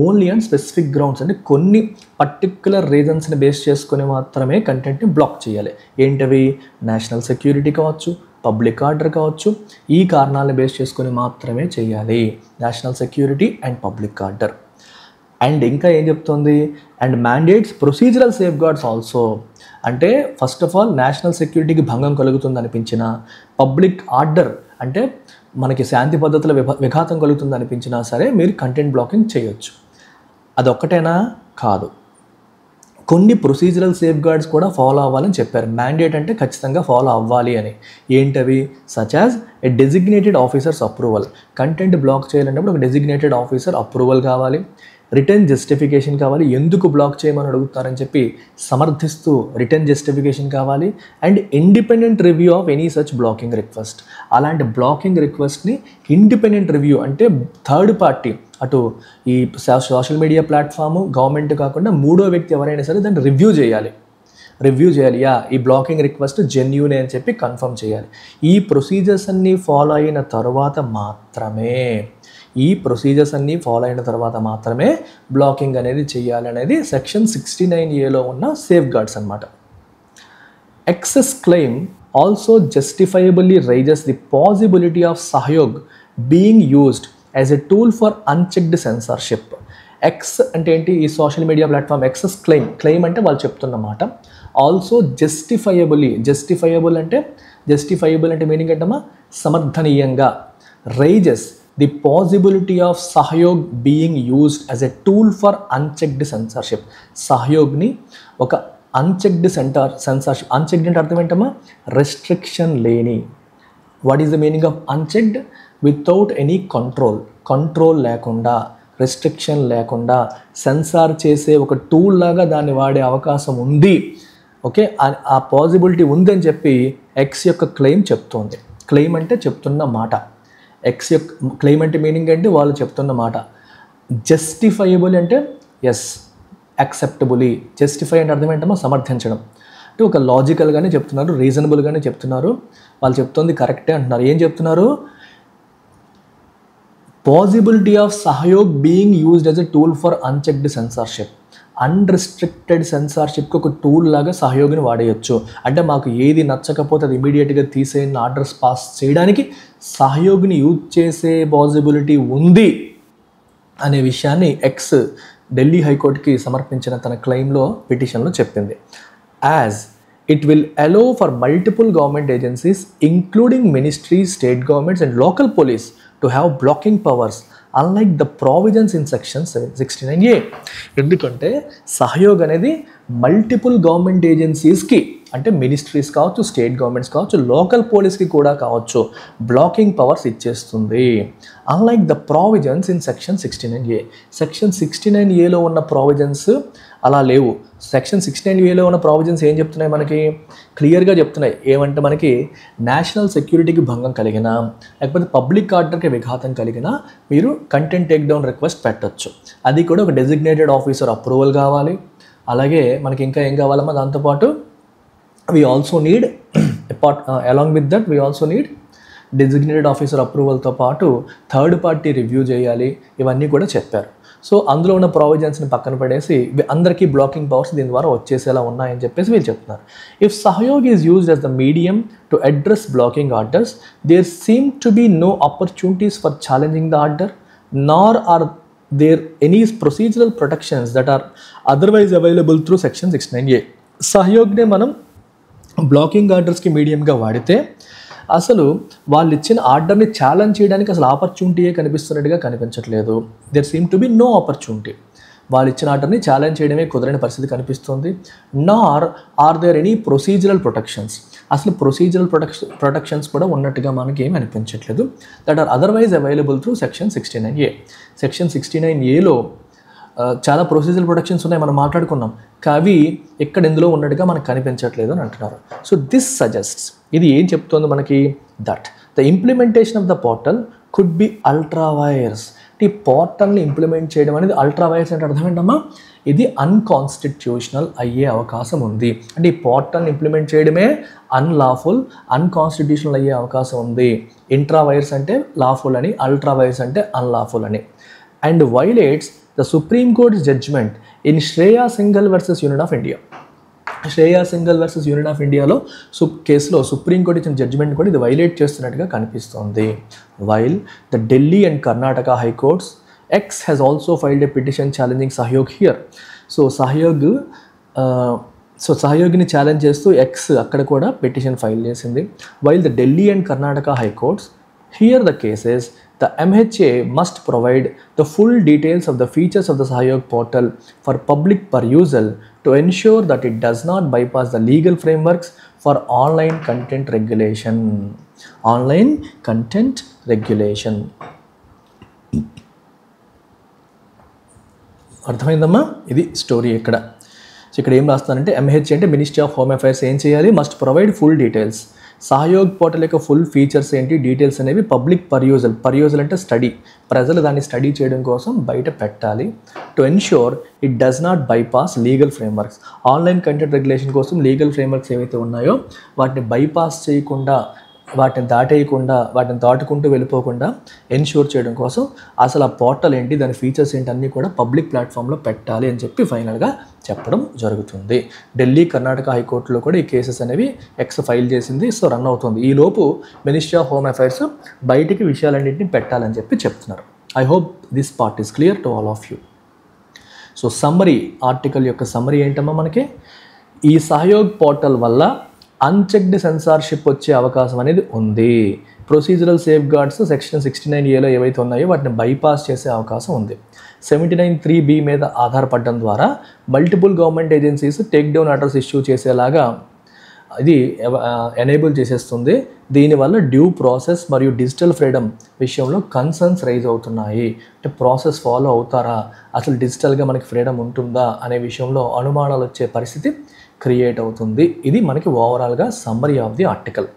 ఓన్లీ ఆన్ స్పెసిఫిక్ గ్రౌండ్స్ అంటే కొన్ని పర్టిక్యులర్ రీజన్స్ని బేస్ చేసుకుని మాత్రమే కంటెంట్ని బ్లాక్ చేయాలి. ఏంటవి? నేషనల్ సెక్యూరిటీ కావచ్చు, పబ్లిక్ ఆర్డర్ కావచ్చు, ఈ కారణాలను బేస్ చేసుకుని మాత్రమే చేయాలి. National security and public order. And ఇంకా ఏం చెప్తుంది? And mandates procedural safe guards also. అంటే ఫస్ట్ ఆఫ్ ఆల్ నేషనల్ సెక్యూరిటీకి భంగం కలుగుతుంది అనిపించినా, పబ్లిక్ ఆర్డర్ అంటే మనకి శాంతి పద్ధతుల విఘాతం కలుగుతుంది అనిపించినా సరే మీరు కంటెంట్ బ్లాకింగ్ చేయొచ్చు. అదొక్కటేనా? కాదు, కొన్ని ప్రొసీజరల్ సేఫ్ గార్డ్స్ కూడా ఫాలో అవ్వాలని చెప్పారు. మ్యాండేట్ అంటే ఖచ్చితంగా ఫాలో అవ్వాలి అని. ఏంటవి? Such as a designated officers approval. Content block చేయాలన్నప్పుడు ఒక డెసిగ్నేటెడ్ ఆఫీసర్ అప్రూవల్ కావాలి, రిటర్న్ జస్టిఫికేషన్ కావాలి, ఎందుకు బ్లాక్ చేయమని అడుగుతారని చెప్పి సమర్థిస్తూ రిటర్న్ జస్టిఫికేషన్ కావాలి, and independent review of any such blocking request. అలాంటి బ్లాకింగ్ రిక్వెస్ట్ని ఇండిపెండెంట్ రివ్యూ అంటే థర్డ్ పార్టీ, అటు ఈ సోషల్ మీడియా ప్లాట్ఫాము గవర్నమెంట్ కాకుండా మూడో వ్యక్తి ఎవరైనా సరే దాన్ని రివ్యూ చేయాలి. ఈ బ్లాకింగ్ రిక్వెస్ట్ జెన్యూనే అని చెప్పి కన్ఫర్మ్ చేయాలి. ఈ ప్రొసీజర్స్ అన్నీ ఫాలో అయిన తర్వాత మాత్రమే బ్లాకింగ్ అనేది చేయాలి అనేది సెక్షన్ 69Aలో ఉన్న సేఫ్ గార్డ్స్ అనమాట. X's claim also justifiably raises the possibility of Sahyog being used as a tool for unchecked censorship. X అంటే ఏంటి? ఈ social media platform X's claim అంటే వాళ్ళు చెప్తున్నమాట. ఆల్సో జస్టిఫైబుల్ అంటే మీనింగ్ ఏంటమ్మా? సమర్థనీయంగా. Raises the possibility of Sahyog being used as a tool for unchecked censorship. సహయోగ్ని ఒక అన్చెక్డ్ సెన్సార్షిప్. అన్చెక్డ్ అంటే అర్థం ఏంటమ్మా? రెస్ట్రిక్షన్ లేని. What is the meaning of unchecked? Without any control లేకుండా, రెస్ట్రిక్షన్ లేకుండా సెన్సార్ చేసే ఒక టూల్ లాగా దాన్ని వాడే అవకాశం ఉంది. ఓకే, ఆ పాసిబిలిటీ ఉందని చెప్పి ఎక్స్ యొక్క క్లెయిమ్ చెప్తోంది. క్లెయిమ్ అంటే చెప్తున్న మాట. ఎక్స్ యొక్క క్లెయిమ్ అంటే మీనింగ్ అంటే వాళ్ళు చెప్తున్న మాట. జస్టిఫైబుల్ అంటే ఎస్, యాక్సెప్టబుల్లీ. జస్టిఫై అంటే అర్థం ఏంటమ్మా? సమర్థించడం. అంటే ఒక లాజికల్గానే చెప్తున్నారు, రీజనబుల్గానే చెప్తున్నారు, వాళ్ళు చెప్తుంది కరెక్టే అంటున్నారు. ఏం చెప్తున్నారు? Possibility of Sahyog being used as a tool for unchecked censorship. Unrestricted సెన్సార్షిప్కి ఒక టూల్ లాగా సహయోగిని వాడేయచ్చు. అంటే మాకు ఏది నచ్చకపోతే అది ఇమీడియట్గా తీసేయని ఆర్డర్స్ పాస్ చేయడానికి సహయోగిని యూజ్ చేసే పాసిబిలిటీ ఉంది అనే విషయాన్ని ఎక్స్ ఢిల్లీ హైకోర్టుకి సమర్పించిన తన క్లెయిమ్లో పిటిషన్లో చెప్పింది. As it will allow for multiple government agencies including ministries, state governments and local police to have blocking powers unlike the provisions in section 769A. ఎందుకంటే సహయోగ్ అనేది మల్టిపుల్ గవర్నమెంట్ ఏజెన్సీస్కి అంటే మినిస్ట్రీస్ కావచ్చు, స్టేట్ గవర్నమెంట్స్ కావచ్చు, లోకల్ పోలీస్కి కూడా కావచ్చు blocking powers ఇచ్చేస్తుంది. Unlike the provisions in section 69A. Section 69Aలో ఉన్న ప్రావిజన్స్ అలా లేవు. సెక్షన్ 69Aలో ఉన్న ప్రావిజన్స్ ఏం చెప్తున్నాయి, మనకి క్లియర్గా చెప్తున్నాయి. ఏమంటే మనకి నేషనల్ సెక్యూరిటీకి భంగం కలిగినా లేకపోతే పబ్లిక్ ఆర్డర్కి విఘాతం కలిగినా మీరు కంటెంట్ టేక్ డౌన్ రిక్వెస్ట్ పెట్టచ్చు. అది కూడా ఒక డెసిగ్నేటెడ్ ఆఫీసర్ అప్రూవల్ కావాలి. అలాగే మనకి ఇంకా ఏం కావాలమ్మా, దాంతోపాటు we also need along with that we also need designated officer అప్రూవల్తో పాటు థర్డ్ పార్టీ రివ్యూ చేయాలి. ఇవన్నీ కూడా చెప్పారు. సో అందులో ఉన్న ప్రావిజన్స్ని పక్కన పడేసి అందరికీ బ్లాకింగ్ పవర్స్ దీని ద్వారా వచ్చేసేలా ఉన్నాయని చెప్పేసి వీళ్ళు చెప్తున్నారు. If Sahyog is used as the medium to address blocking orders there seem to be no opportunities for challenging the order nor are there any procedural protections that are otherwise available through section 69A. సహయోగ్నే మనం blocking ఆర్డర్స్కి మీడియంగా వాడితే అసలు వాళ్ళు ఇచ్చిన ఆర్డర్ని challenge చేయడానికి అసలు ఆపర్చునిటీయే కనిపిస్తున్నట్టుగా కనిపించట్లేదు. There seem to be no opportunity. వాళ్ళు ఇచ్చిన ఆర్డర్ని ఛాలెంజ్ చేయడమే కుదరని పరిస్థితి కనిపిస్తుంది. Nor are there any procedural protections. అసలు ప్రొసీజరల్ ప్రొటెక్షన్స్ కూడా ఉన్నట్టుగా మనకి ఏమి అనిపించట్లేదు. That are otherwise available through section 69A. Section 69Aలో చాలా ప్రొసీజరల్ ప్రొటెక్షన్స్ ఉన్నాయి, మనం మాట్లాడుకున్నాం. అవి ఇక్కడ ఇందులో ఉన్నట్టుగా మనకు కనిపించట్లేదు అని అంటున్నారు. సో దిస్ సజెస్ట్స్, ఇది ఏం చెప్తుంది మనకి, that the implementation of the portal could be ultra wires. ఈ పోర్టల్ని ఇంప్లిమెంట్ చేయడం అనేది అల్ట్రా వైర్స్ అంటే అర్థం ఏంటమ్మా, ఇది అన్కాన్స్టిట్యూషనల్ అయ్యే అవకాశం ఉంది. అంటే ఈ పోర్టల్ని ఇంప్లిమెంట్ చేయడమే అన్లాఫుల్, అన్కాన్స్టిట్యూషనల్ అయ్యే అవకాశం ఉంది. ఇంట్రా వైర్స్ అంటే లాఫుల్ అని, అల్ట్రా వైర్స్ అంటే అన్లాఫుల్ అని. And violates the Supreme Court's judgment in Shreya Singhal versus Union of India. Shreya Singhal versus union of ఇండియాలో కేసులో సుప్రీంకోర్టు ఇచ్చిన జడ్జిమెంట్ కూడా ఇది వైలేట్ చేస్తున్నట్టుగా కనిపిస్తోంది. While the Delhi and Karnataka high courts X has also filed a petition challenging Sahyog here. So సహయోగిని challenge చేస్తూ X అక్కడ కూడా పిటిషన్ ఫైల్ చేసింది. While the Delhi and Karnataka high courts hear the cases the MHA must provide the full details of the features of the Sahyog portal for public perusal to ensure that it does not bypass the legal frameworks for online content regulation. Online content regulation. అర్థమైందమ్మా, ఇది story ఇక్కడ. So ఇక్కడ ఏం రాస్తానంటే MHA అంటే ministry of home affairs ఏం చేయాలి, must provide full details. సహయోగ్ portal యొక్క full features ఏంటి, డీటెయిల్స్ అనేవి పబ్లిక్ పర్యూజల్ అంటే స్టడీ, ప్రజలు దాన్ని స్టడీ చేయడం కోసం బయట పెట్టాలి. To ensure it does not bypass legal frameworks. Online content regulation కోసం లీగల్ ఫ్రేమ్వర్క్స్ ఏవైతే ఉన్నాయో వాటిని బైపాస్ చేయకుండా, వాటిని దాటేయకుండా, వాటిని దాటుకుంటూ వెళ్ళిపోకుండా ఎన్ష్యూర్ చేయడం కోసం అసలు ఆ పోర్టల్ ఏంటి, దాని ఫీచర్స్ ఏంటి అన్నీ కూడా పబ్లిక్ ప్లాట్ఫామ్లో పెట్టాలి అని చెప్పి ఫైనల్గా చెప్పడం జరుగుతుంది. ఢిల్లీ కర్ణాటక హైకోర్టులో కూడా ఈ కేసెస్ అనేవి ఎక్స్ ఫైల్ చేసింది. సో రన్ అవుతుంది. ఈలోపు మినిస్ట్రీ ఆఫ్ హోమ్ అఫైర్స్ బయటికి విషయాలన్నింటినీ పెట్టాలని చెప్పి చెప్తున్నారు. I hope this part is clear to all of you. So summary, article యొక్క సమ్మరీ ఏంటమ్మా, మనకి ఈ సహయోగ్ పోర్టల్ వల్ల అన్చెక్డ్ సెన్సార్షిప్ వచ్చే అవకాశం అనేది ఉంది. ప్రొసీజరల్ సేఫ్ గార్డ్స్ సెక్షన్ 69Aలో ఏవైతే ఉన్నాయో వాటిని బైపాస్ చేసే అవకాశం ఉంది. 79(3)B మీద ఆధారపడడం ద్వారా multiple government agencies take down orders issue చేసేలాగా ఇది ఎనేబుల్ చేసేస్తుంది. దీనివల్ల డ్యూ ప్రాసెస్ మరియు డిజిటల్ ఫ్రీడమ్ విషయంలో కన్సర్న్స్ రైజ్ అవుతున్నాయి. అంటే ప్రాసెస్ ఫాలో అవుతారా, అసలు డిజిటల్గా మనకి ఫ్రీడమ్ ఉంటుందా అనే విషయంలో అనుమానాలు వచ్చే పరిస్థితి క్రియేట్ అవుతుంది. ఇది మనకి ఓవరాల్గా summary of the article.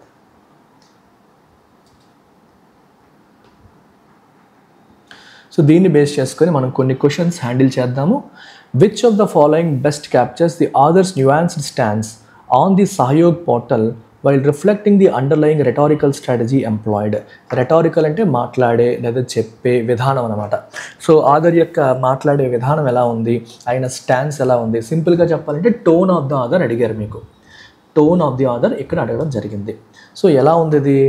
So దీన్ని బేస్ చేసుకొని మనం కొన్ని క్వశ్చన్స్ హ్యాండిల్ చేద్దాము. Which of the following best captures the author's nuanced stance on the Sahyog portal while reflecting the underlying rhetorical strategy employed. Rhetorical అంటే మాట్లాడే లేదా చెప్పే విధానం అనమాట. సో ఆథర్ యొక్క మాట్లాడే విధానం ఎలా ఉంది, ఆయన స్టాండ్స్ ఎలా ఉంది, సింపుల్గా చెప్పాలంటే టోన్ ఆఫ్ ద ఆథర్ అడిగారు. మీకు టోన్ ఆఫ్ ది ఆథర్ ఇక్కడ అడగడం జరిగింది. సో ఎలా ఉంది ఇది,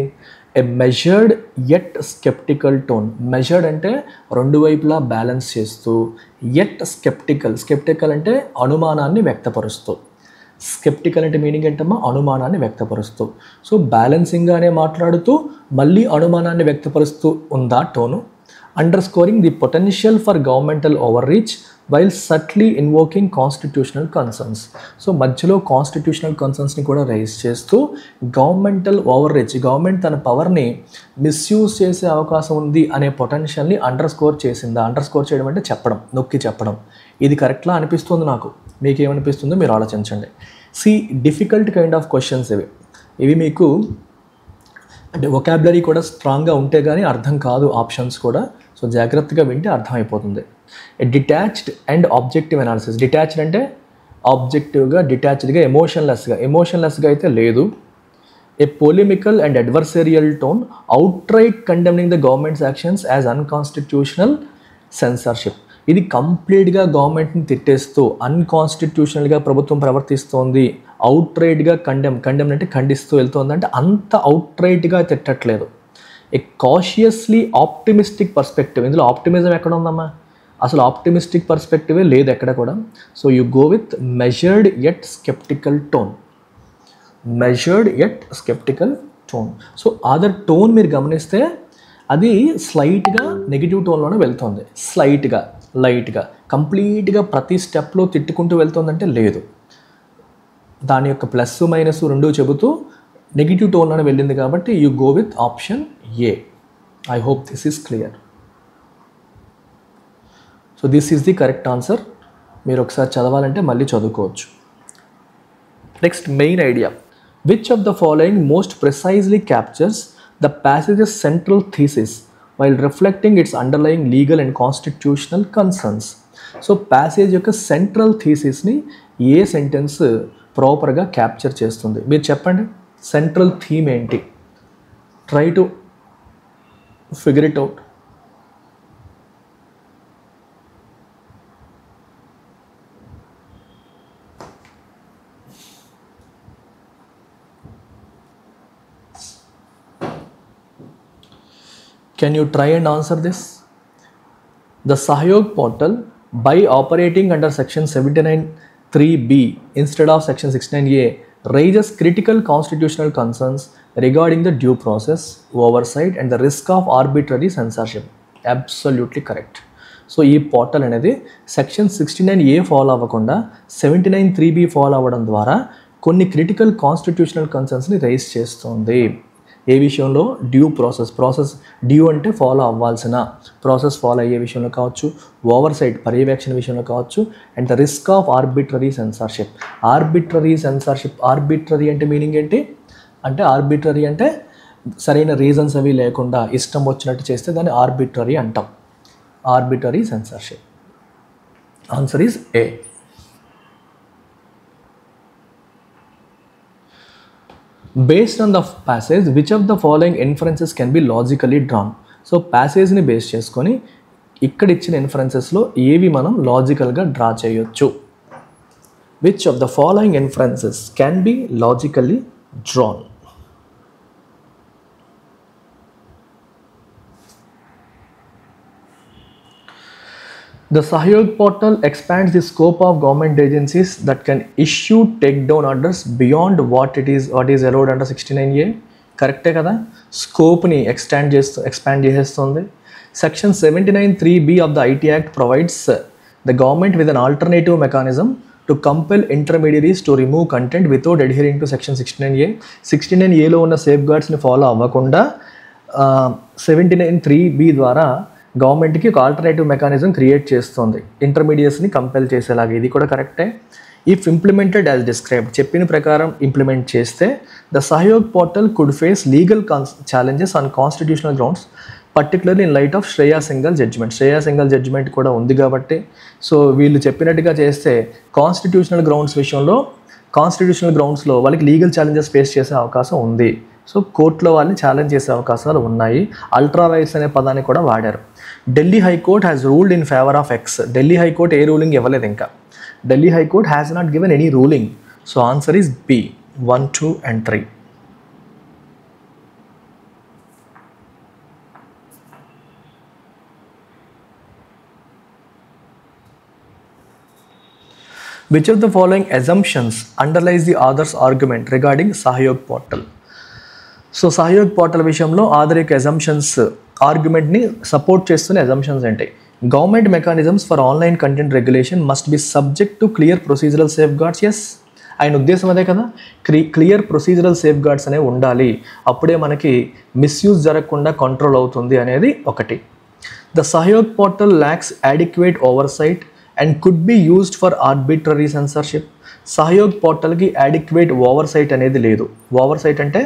a measured yet sceptical tone. Measured అంటే రెండు వైపులా బ్యాలెన్స్ చేస్తూ, యట్ స్కెప్టికల్ అంటే అనుమానాన్ని వ్యక్తపరుస్తూ. స్కెప్టికల్ అంటే మీనింగ్ ఏంటమ్మా? అనుమానాన్ని వ్యక్తపరుస్తూ. సో బ్యాలెన్సింగ్గానే మాట్లాడుతూ మళ్ళీ అనుమానాన్ని వ్యక్తపరుస్తూ ఉందా tone. Underscoring the potential for governmental overreach while subtly invoking constitutional concerns. So మధ్యలో కాన్స్టిట్యూషనల్ కన్సర్న్స్ని కూడా రైజ్ చేస్తూ గవర్నమెంటల్ ఓవర్ రీచ్, గవర్నమెంట్ తన పవర్ని మిస్యూజ్ చేసే అవకాశం ఉంది అనే పొటెన్షియల్ని అండర్స్కోర్ చేసిందా. అండర్స్కోర్ చేయడం అంటే చెప్పడం, నొక్కి చెప్పడం. ఇది కరెక్ట్లా అనిపిస్తుంది నాకు. మీకేమనిపిస్తుందో మీరు ఆలోచించండి. డిఫికల్ట్ కైండ్ ఆఫ్ క్వశ్చన్స్ ఇవి మీకు అంటే వొకాబులరీ కూడా స్ట్రాంగ్గా ఉంటే కానీ అర్థం కాదు ఆప్షన్స్ కూడా. సో జాగ్రత్తగా వింటే అర్థమైపోతుంది. Detached and objective analysis. Detached అంటే ఆబ్జెక్టివ్గా, డిటాచ్డ్గా, ఎమోషన్లెస్గా అయితే లేదు. A polemical and adversarial tone outright condemning the government's actions as unconstitutional censorship. ఇది కంప్లీట్గా గవర్నమెంట్ని తిట్టేస్తూ అన్కాన్స్టిట్యూషనల్గా ప్రభుత్వం ప్రవర్తిస్తోంది, అవుట్రైట్గా కండెమ్ అంటే ఖండిస్తూ వెళ్తుంది. అంటే అంత అవుట్రైట్గా తిట్టట్లేదు. A cautiously optimistic perspective. ఇందులో ఆప్టిమిజం ఎక్కడ ఉందమ్మా? అసలు ఆప్టిమిస్టిక్ పర్స్పెక్టివే లేదు ఎక్కడ కూడా. So you go with measured yet sceptical tone. Measured yet sceptical tone. So other tone మీరు గమనిస్తే అది స్లైట్గా నెగిటివ్ టోన్లోనే వెళ్తుంది. స్లైట్గా, లైట్గా, కంప్లీట్గా ప్రతి స్టెప్లో తిట్టుకుంటూ వెళ్తుందంటే లేదు. దాని యొక్క ప్లస్ మైనస్ రెండూ చెబుతూ నెగిటివ్ టోన్లోనే వెళ్ళింది కాబట్టి you go with option A. I hope this is clear. So this is the correct answer. మీరు ఒకసారి చదవాలంటే మళ్ళీ చదువుకోవచ్చు. Next main idea. Which of the following most precisely captures the passages central thesis while reflecting it's underlying legal and constitutional concerns. So passage యొక్క central థీసిస్ని ఏ sentence ప్రాపర్గా capture చేస్తుంది? మీరు చెప్పండి. సెంట్రల్ థీమ్ ఏంటి? Try to figure it out. Can you try and answer this? The Sahyog portal, by operating under section 79(3)(b) instead of section 69(a), raises critical constitutional concerns regarding the due process, oversight and the risk of arbitrary censorship. Absolutely correct. So ఈ portal అనేది section 69(a) follow అవ్వకుండా 79(3)(b) follow అవ్వడం ద్వారా కొన్ని critical constitutional కన్సర్న్స్ని rise చేస్తుంది. ఏ విషయంలో? Due process due అంటే follow అవ్వాల్సిన ప్రాసెస్ ఫాలో అయ్యే విషయంలో కావచ్చు, ఓవర్సైట్ పర్యవేక్షణ విషయంలో కావచ్చు, and the risk of arbitrary censorship. Arbitrary అంటే మీనింగ్ ఏంటి? అంటే ఆర్బిట్రరీ అంటే సరైన రీజన్స్ అవి లేకుండా ఇష్టం వచ్చినట్టు చేస్తే దాన్ని ఆర్బిట్రరీ అంటాం. Arbitrary censorship. Answer is a. Based on the passage, which of the following inferences can be logically drawn? So ప్యాసేజ్ని బేస్ చేసుకొని ఇక్కడ ఇచ్చిన ఇన్ఫరెన్సెస్లో ఏవి మనం లాజికల్గా డ్రా చేయొచ్చు? Which of the following inferences can be logically drawn? The Sahyog portal expands the scope of government agencies that can issue takedown orders beyond what is allowed under 69(a). కరెక్టే కదా? స్కోప్ని expand చేసేస్తుంది. Section 79(3)(b) of the IT Act provides the government with an alternative mechanism to compel intermediaries to remove content without adhering to section 69(a). 69(a)లో ఉన్న safe గార్డ్స్ని follow అవ్వకుండా 79(3)(b) ద్వారా గవర్నమెంట్కి ఒక alternative mechanism create చేస్తుంది ఇంటర్మీడియట్స్ని compel చేసేలాగా. ఇది కూడా కరెక్టే. ఇఫ్ ఇంప్లిమెంటెడ్ యాజ్ డిస్క్రైబ్డ్, చెప్పిన ప్రకారం ఇంప్లిమెంట్ చేస్తే the Sahyog portal could face legal challenges on constitutional grounds, particularly in light of Shreya Singhal judgment. Shreya Singhal judgment కూడా ఉంది కాబట్టి సో వీళ్ళు చెప్పినట్టుగా చేస్తే కాన్స్టిట్యూషనల్ గ్రౌండ్స్లో వాళ్ళకి లీగల్ ఛాలెంజెస్ ఫేస్ చేసే అవకాశం ఉంది. సో కోర్టులో వాళ్ళని ఛాలెంజ్ చేసే అవకాశాలు ఉన్నాయి. అల్ట్రా వైర్స్ అనే పదాన్ని కూడా వాడారు. Delhi high court has ruled in favour of X. Delhi high court ఏ రూలింగ్ ఇవ్వలేదు ఇంకా. Delhi high court has not given any ruling. So answer is B 1, 2 and 3. Which of the following assumptions underlies the author's argument regarding Sahyog portal. So Sahyog portal విషయంలో author యొక్క assumptions ఆర్గ్యుమెంట్ని support చేస్తున్న assumptions ఏంటి? Government mechanisms for online content regulation must be subject to clear procedural safe guards. Yes, ఆయన ఉద్దేశం అదే కదా, clear procedural safe guards అనేవి ఉండాలి, అప్పుడే మనకి మిస్యూజ్ జరగకుండా కంట్రోల్ అవుతుంది అనేది ఒకటి. The Sahyog portal lacks adequate oversight and could be used for arbitrary censorship. Sahyog పోర్టల్కి adequate oversight అనేది లేదు. ఓవర్సైట్ అంటే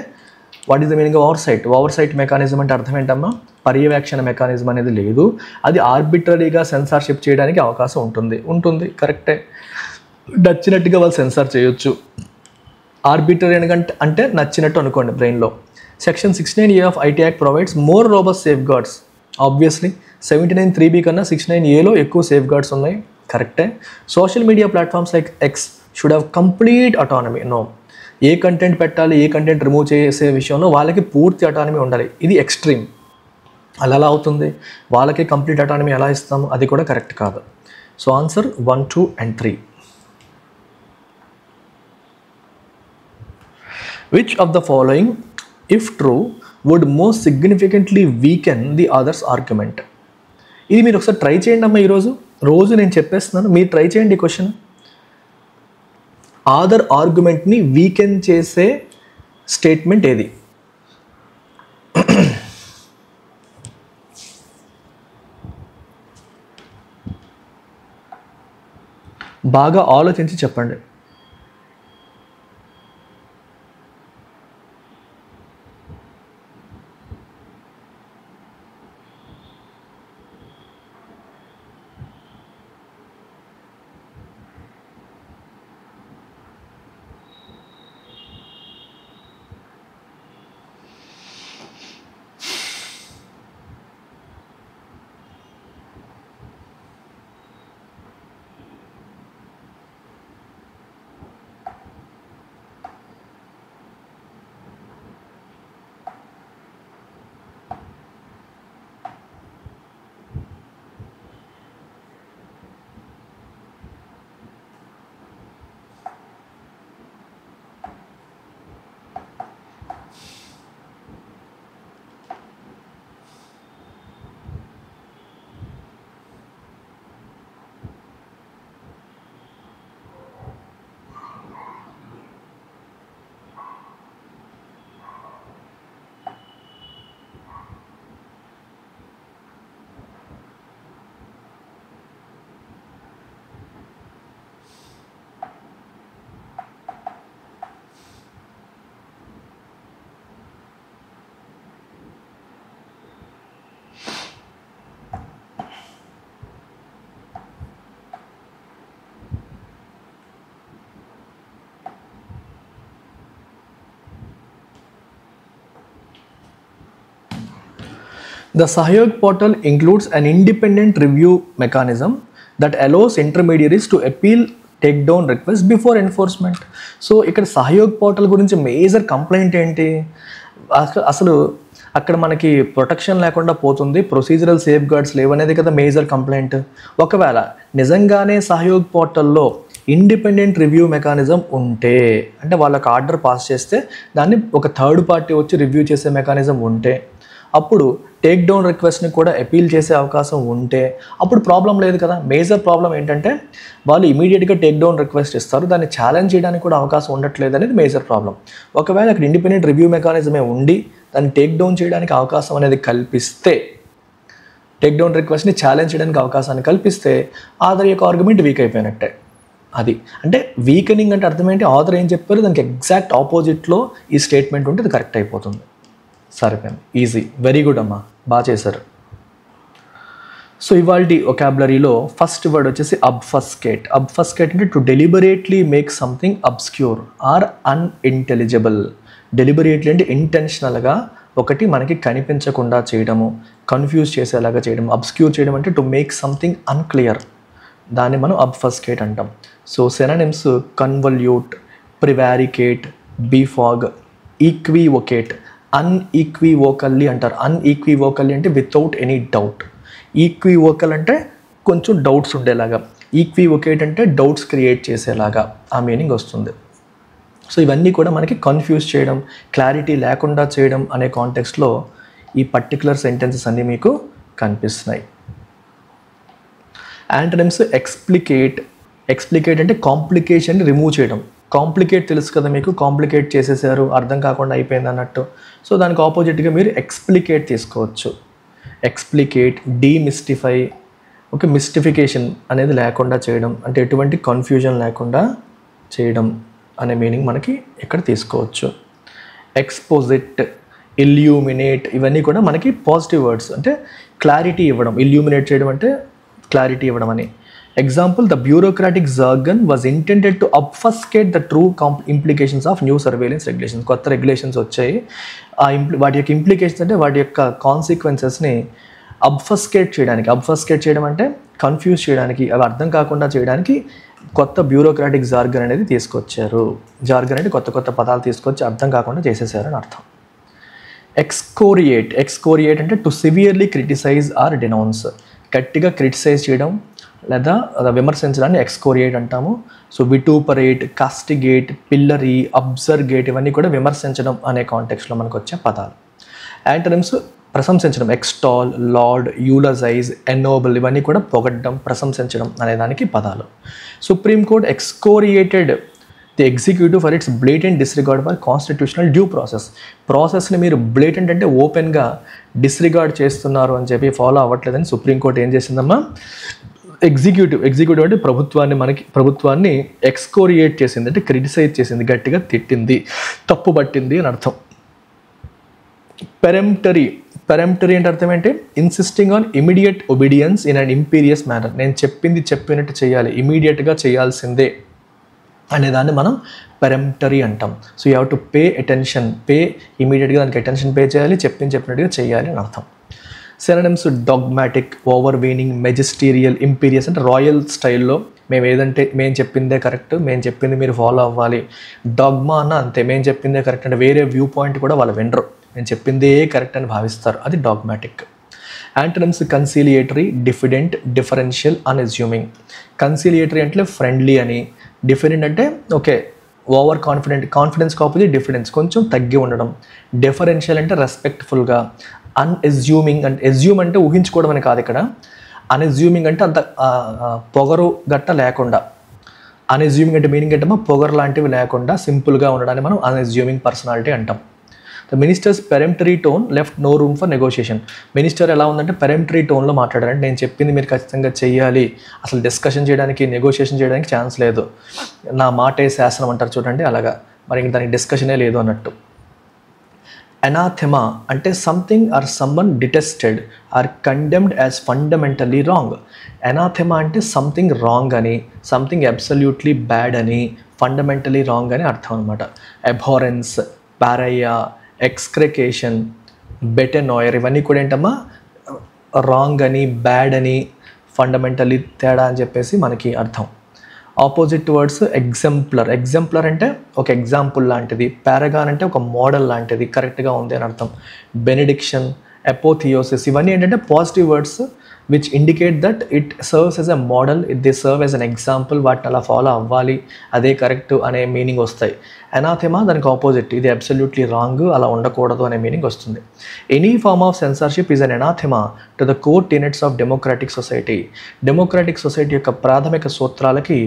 what is the meaning of oversight? Oversight mechanism అంటే అర్థం ఏంటమ్మా? పర్యవేక్షణ మెకానిజం అనేది లేదు. అది ఆర్బిట్రరీగా సెన్సార్షిప్ చేయడానికి అవకాశం ఉంటుంది, కరెక్టే. నచ్చినట్టుగా వాళ్ళు సెన్సార్ చేయొచ్చు. ఆర్బిట్రరీ అంటే నచ్చినట్టు అనుకోండి బ్రెయిన్లో. Section 69A of IT act provides more robust safeguards. Obviously 79(3)B కన్నా 69Aలో ఎక్కువ సేఫ్ గార్డ్స్ ఉన్నాయి, కరెక్టే. Social media platforms like X should have complete autonomy. No, ఏ కంటెంట్ పెట్టాలి, ఏ కంటెంట్ రిమూవ్ చేసే విషయంలో వాళ్ళకి పూర్తి అటానమీ ఉండాలి. ఇది ఎక్స్ట్రీమ్. అలా ఎలా అవుతుంది? వాళ్ళకి కంప్లీట్ అటానమీ ఎలా ఇస్తాము? అది కూడా కరెక్ట్ కాదు. So answer 1, 2 and 3. Which of the following, if true, would most significantly weaken the other's argument? ఇది మీరు ఒకసారి ట్రై చేయండి అమ్మా. రోజు నేను చెప్పేస్తున్నాను, మీరు ట్రై చేయండి ఈ క్వశ్చన్. ఆదర్ ఆర్గ్యుమెంట్ని వీకెన్ చేసే స్టేట్మెంట్ ఏది? బాగా ఆలోచించి చెప్పండి. The Sahyog portal includes an independent review mechanism that allows intermediaries to appeal takedown requests before enforcement. So ఇక్కడ సహయోగ్ పోర్టల్ గురించి మేజర్ కంప్లైంట్ ఏంటి? అసలు అక్కడ మనకి ప్రొటెక్షన్ లేకుండా పోతుంది, ప్రొసీజరల్ సేఫ్ గార్డ్స్ లేవనేది కదా మేజర్ కంప్లైంట్. ఒకవేళ నిజంగానే సహయోగ్ పోర్టల్లో ఇండిపెండెంట్ రివ్యూ మెకానిజం ఉంటే, అంటే వాళ్ళకి ఆర్డర్ పాస్ చేస్తే దాన్ని ఒక థర్డ్ పార్టీ వచ్చి రివ్యూ చేసే మెకానిజం ఉంటే, అప్పుడు టేక్ డౌన్ రిక్వెస్ట్ని కూడా అపీల్ చేసే అవకాశం ఉంటే అప్పుడు ప్రాబ్లం లేదు కదా. మేజర్ ప్రాబ్లం ఏంటంటే వాళ్ళు ఇమీడియట్గా టేక్ డౌన్ రిక్వెస్ట్ ఇస్తారు, దాన్ని ఛాలెంజ్ చేయడానికి కూడా అవకాశం ఉండట్లేదు అనేది మేజర్ ప్రాబ్లం. ఒకవేళ అక్కడ ఇండిపెండెంట్ రివ్యూ మెకానిజమే ఉండి దాన్ని టేక్ డౌన్ చేయడానికి అవకాశం అనేది కల్పిస్తే, టేక్ డౌన్ రిక్వెస్ట్ని ఛాలెంజ్ చేయడానికి అవకాశాన్ని కల్పిస్తే ఆథర్ యొక్క ఆర్గ్యుమెంట్ వీక్ అయిపోయినట్టే. అది అంటే వీకెనింగ్ అంటే అర్థం ఏంటి? ఆథర్ ఏం చెప్పారు దానికి ఎగ్జాక్ట్ ఆపోజిట్లో ఈ స్టేట్మెంట్ ఉంటే అది కరెక్ట్ అయిపోతుంది. సరిపోయింది, ఈజీ, వెరీ గుడ్ అమ్మా, బాగా చేశారు. సో ఇవాల్టి ఒకాబులరీలో ఫస్ట్ వర్డ్ వచ్చేసి అబ్ఫస్కేట్. అబ్ఫస్కేట్ అంటే to deliberately make something obscure or unintelligible. Deliberately అంటే ఇంటెన్షనల్గా ఒకటి మనకి కనిపించకుండా చేయడము, కన్ఫ్యూజ్ చేసేలాగా చేయడం. అబ్స్క్యూర్ చేయడం అంటే టు మేక్ సంథింగ్ అన్క్లియర్, దాన్ని మనం అబ్ఫస్కేట్ అంటాం. So synonyms కన్వల్యూట్, ప్రివారికేట్, బీఫాగ్, ఈక్వీవొకేట్. అన్ఈక్వీవోకల్లీ అంటారు. అన్ఈక్వీవోకల్లీ అంటే వితౌట్ ఎనీ డౌట్. ఈక్వీవోకల్ అంటే కొంచెం డౌట్స్ ఉండేలాగా. ఈక్వివొకేట్ అంటే డౌట్స్ క్రియేట్ చేసేలాగా ఆ మీనింగ్ వస్తుంది. సో ఇవన్నీ కూడా మనకి కన్ఫ్యూజ్ చేయడం, క్లారిటీ లేకుండా చేయడం అనే కాంటెక్స్ట్లో ఈ పర్టికులర్ సెంటెన్సెస్ అన్నీ మీకు కనిపిస్తున్నాయి. యాంటనిమ్స్ ఎక్స్ప్లికేట్ అంటే కాంప్లికేషన్ని రిమూవ్ చేయడం. కాంప్లికేట్ తెలుసు కదా మీకు, కాంప్లికేట్ చేసేసారు, అర్థం కాకుండా అయిపోయింది అన్నట్టు. సో దానికి ఆపోజిట్గా మీరు ఎక్స్ప్లికేట్ తీసుకోవచ్చు. ఎక్స్ప్లికేట్, డీమిస్టిఫై, ఓకే, మిస్టిఫికేషన్ అనేది లేకుండా చేయడం, అంటే ఎటువంటి కన్ఫ్యూజన్ లేకుండా చేయడం అనే మీనింగ్ మనకి ఇక్కడ తీసుకోవచ్చు. ఎక్స్పోజిట్, ఇల్యూమినేట్, ఇవన్నీ కూడా మనకి పాజిటివ్ వర్డ్స్, అంటే క్లారిటీ ఇవ్వడం. ఇల్యూమినేట్ చేయడం అంటే క్లారిటీ ఇవ్వడం అని. Example, the bureaucratic jargon was intended to obfuscate the true implications of new surveillance regulations. కొత్త రెగ్యులేషన్స్ వచ్చాయి, వాటి యొక్క ఇంప్లికేషన్స్ అంటే వాటి యొక్క కాన్సిక్వెన్సెస్ని అబ్ఫస్కేట్ చేయడం అంటే కన్ఫ్యూజ్ చేయడానికి, అవి అర్థం కాకుండా చేయడానికి కొత్త బ్యూరోక్రాటిక్ జార్గన్ అనేది తీసుకొచ్చారు. జార్గన్ అంటే కొత్త కొత్త పదాలు తీసుకొచ్చి అర్థం కాకుండా చేసేసారు అని అర్థం. ఎక్స్కోరియేట్ అంటే to severely criticise or denounce, గట్టిగా క్రిటిసైజ్ చేయడం లేదా విమర్శించడాన్ని ఎక్స్కోరియేట్ అంటాము. సో విటూపరేట్, కాస్టిగేట్, పిల్లరీ, అబ్జర్గేట్, ఇవన్నీ కూడా విమర్శించడం అనే కాంటెక్స్లో మనకు వచ్చే పదాలు. యాంటనిమ్స్ ప్రశంసించడం, ఎక్స్టాల్, లార్డ్, యూలజైజ్, ఎన్నోబుల్, ఇవన్నీ కూడా పొగడ్డం, ప్రశంసించడం అనే దానికి పదాలు. Supreme court excoriated the executive for its blatant disregard for constitutional due ప్రాసెస్ని మీరు బ్లేటెంట్ అంటే ఓపెన్గా డిస్రిగార్డ్ చేస్తున్నారు అని చెప్పి, ఫాలో అవ్వట్లేదని సుప్రీంకోర్టు ఏం చేసిందమ్మా, ఎగ్జిక్యూటివ్ అంటే ప్రభుత్వాన్ని ఎక్స్కోరియేట్ చేసింది, అంటే క్రిటిసైజ్ చేసింది, గట్టిగా తిట్టింది, తప్పు పట్టింది అని అర్థం. పెరెంప్టరీ అంటే అర్థం ఏంటి, insisting on immediate obedience in and imperious manner. నేను చెప్పినట్టు చేయాలి, ఇమీడియట్గా చేయాల్సిందే అనేదాన్ని మనం పెరెంప్టరీ అంటాం. So you have to pay attention, ఇమీడియట్గా దానికి అటెన్షన్ పే చేయాలి, చెప్పినట్టుగా చేయాలి అని అర్థం. Synonyms, dogmatic, overweening, magisterial, imperious అంటే రాయల్ స్టైల్లో మేము చెప్పిందే కరెక్ట్, మేము చెప్పింది మీరు ఫాలో అవ్వాలి. డాగ్మా అన్న అంతే, మేము చెప్పిందే కరెక్ట్ అంటే వేరే వ్యూ పాయింట్ కూడా వాళ్ళు వినరు, నేను చెప్పిందే కరెక్ట్ అని భావిస్తారు, అది dogmatic. Antonyms, conciliatory, diffident, deferential, unassuming. Conciliatory అంటే ఫ్రెండ్లీ అని, డిఫరెంట్ అంటే okay over confidence opposite diffidence, కొంచెం తగ్గి ఉండడం. డిఫరెన్షియల్ అంటే రెస్పెక్ట్ఫుల్గా. అన్అజ్యూమింగ్ అంటే, అజ్యూమ్ అంటే ఊహించుకోవడం అని కాదు ఇక్కడ, అన్అజ్యూమింగ్ అంటే అంత పొగరు గట్ట లేకుండా. అన్అజ్యూమింగ్ అంటే మీనింగ్ ఏంటమ్మా, పొగరు లాంటివి లేకుండా సింపుల్గా ఉండడాన్ని మనం అన్అజ్యూమింగ్ పర్సనాలిటీ అంటాం. The minister's peremptory tone left no room for negotiation. Minister ఎలా ఉందంటే పెరెంప్టరీ టోన్లో మాట్లాడారంటే నేను చెప్పింది మీరు ఖచ్చితంగా చెయ్యాలి, అసలు డిస్కషన్ చేయడానికి, నెగోషియేషన్ చేయడానికి ఛాన్స్ లేదు, నా మాటే శాసనం అంటారు చూడండి, అలాగా, మరి ఇంక దానికి డిస్కషనే లేదు అన్నట్టు. అనాథెమా అంటే something or someone detested or condemned as fundamentally wrong. Anathema అంటే సంథింగ్ రాంగ్ అని, సంథింగ్ అబ్సల్యూట్లీ బ్యాడ్ అని, ఫండమెంటలీ రాంగ్ అని అర్థం అనమాట. అబ్హారెన్స్, పారయ్యా, ఎక్స్క్రెకేషన్, బెటెనాయర్, ఇవన్నీ కూడా ఏంటమ్మా రాంగ్ అని, బ్యాడ్ అని, ఫండమెంటలీ తేడా అని చెప్పేసి మనకి అర్థం. ఆపోజిట్ వర్డ్స్, ఎగ్జాంపులర్ అంటే ఒక ఎగ్జాంపుల్ లాంటిది, పారాగాన్ అంటే ఒక మోడల్ లాంటిది, కరెక్ట్గా ఉంది అని అర్థం. బెనిడిక్షన్, అపోథియోసిస్, ఇవన్నీ ఏంటంటే positive words which indicate that it serves as a model, they serve as an example, వాటిని అలా ఫాలో అవ్వాలి, అదే కరెక్ట్ అనే మీనింగ్ వస్తాయి. అనాథెమా దానికి ఆపోజిట్, ఇది అబ్సల్యూట్లీ రాంగ్, అలా ఉండకూడదు అనే మీనింగ్ వస్తుంది. Any form of censorship is an anathema to the core tenets of democratic society. Democratic society యొక్క ప్రాథమిక సూత్రాలకి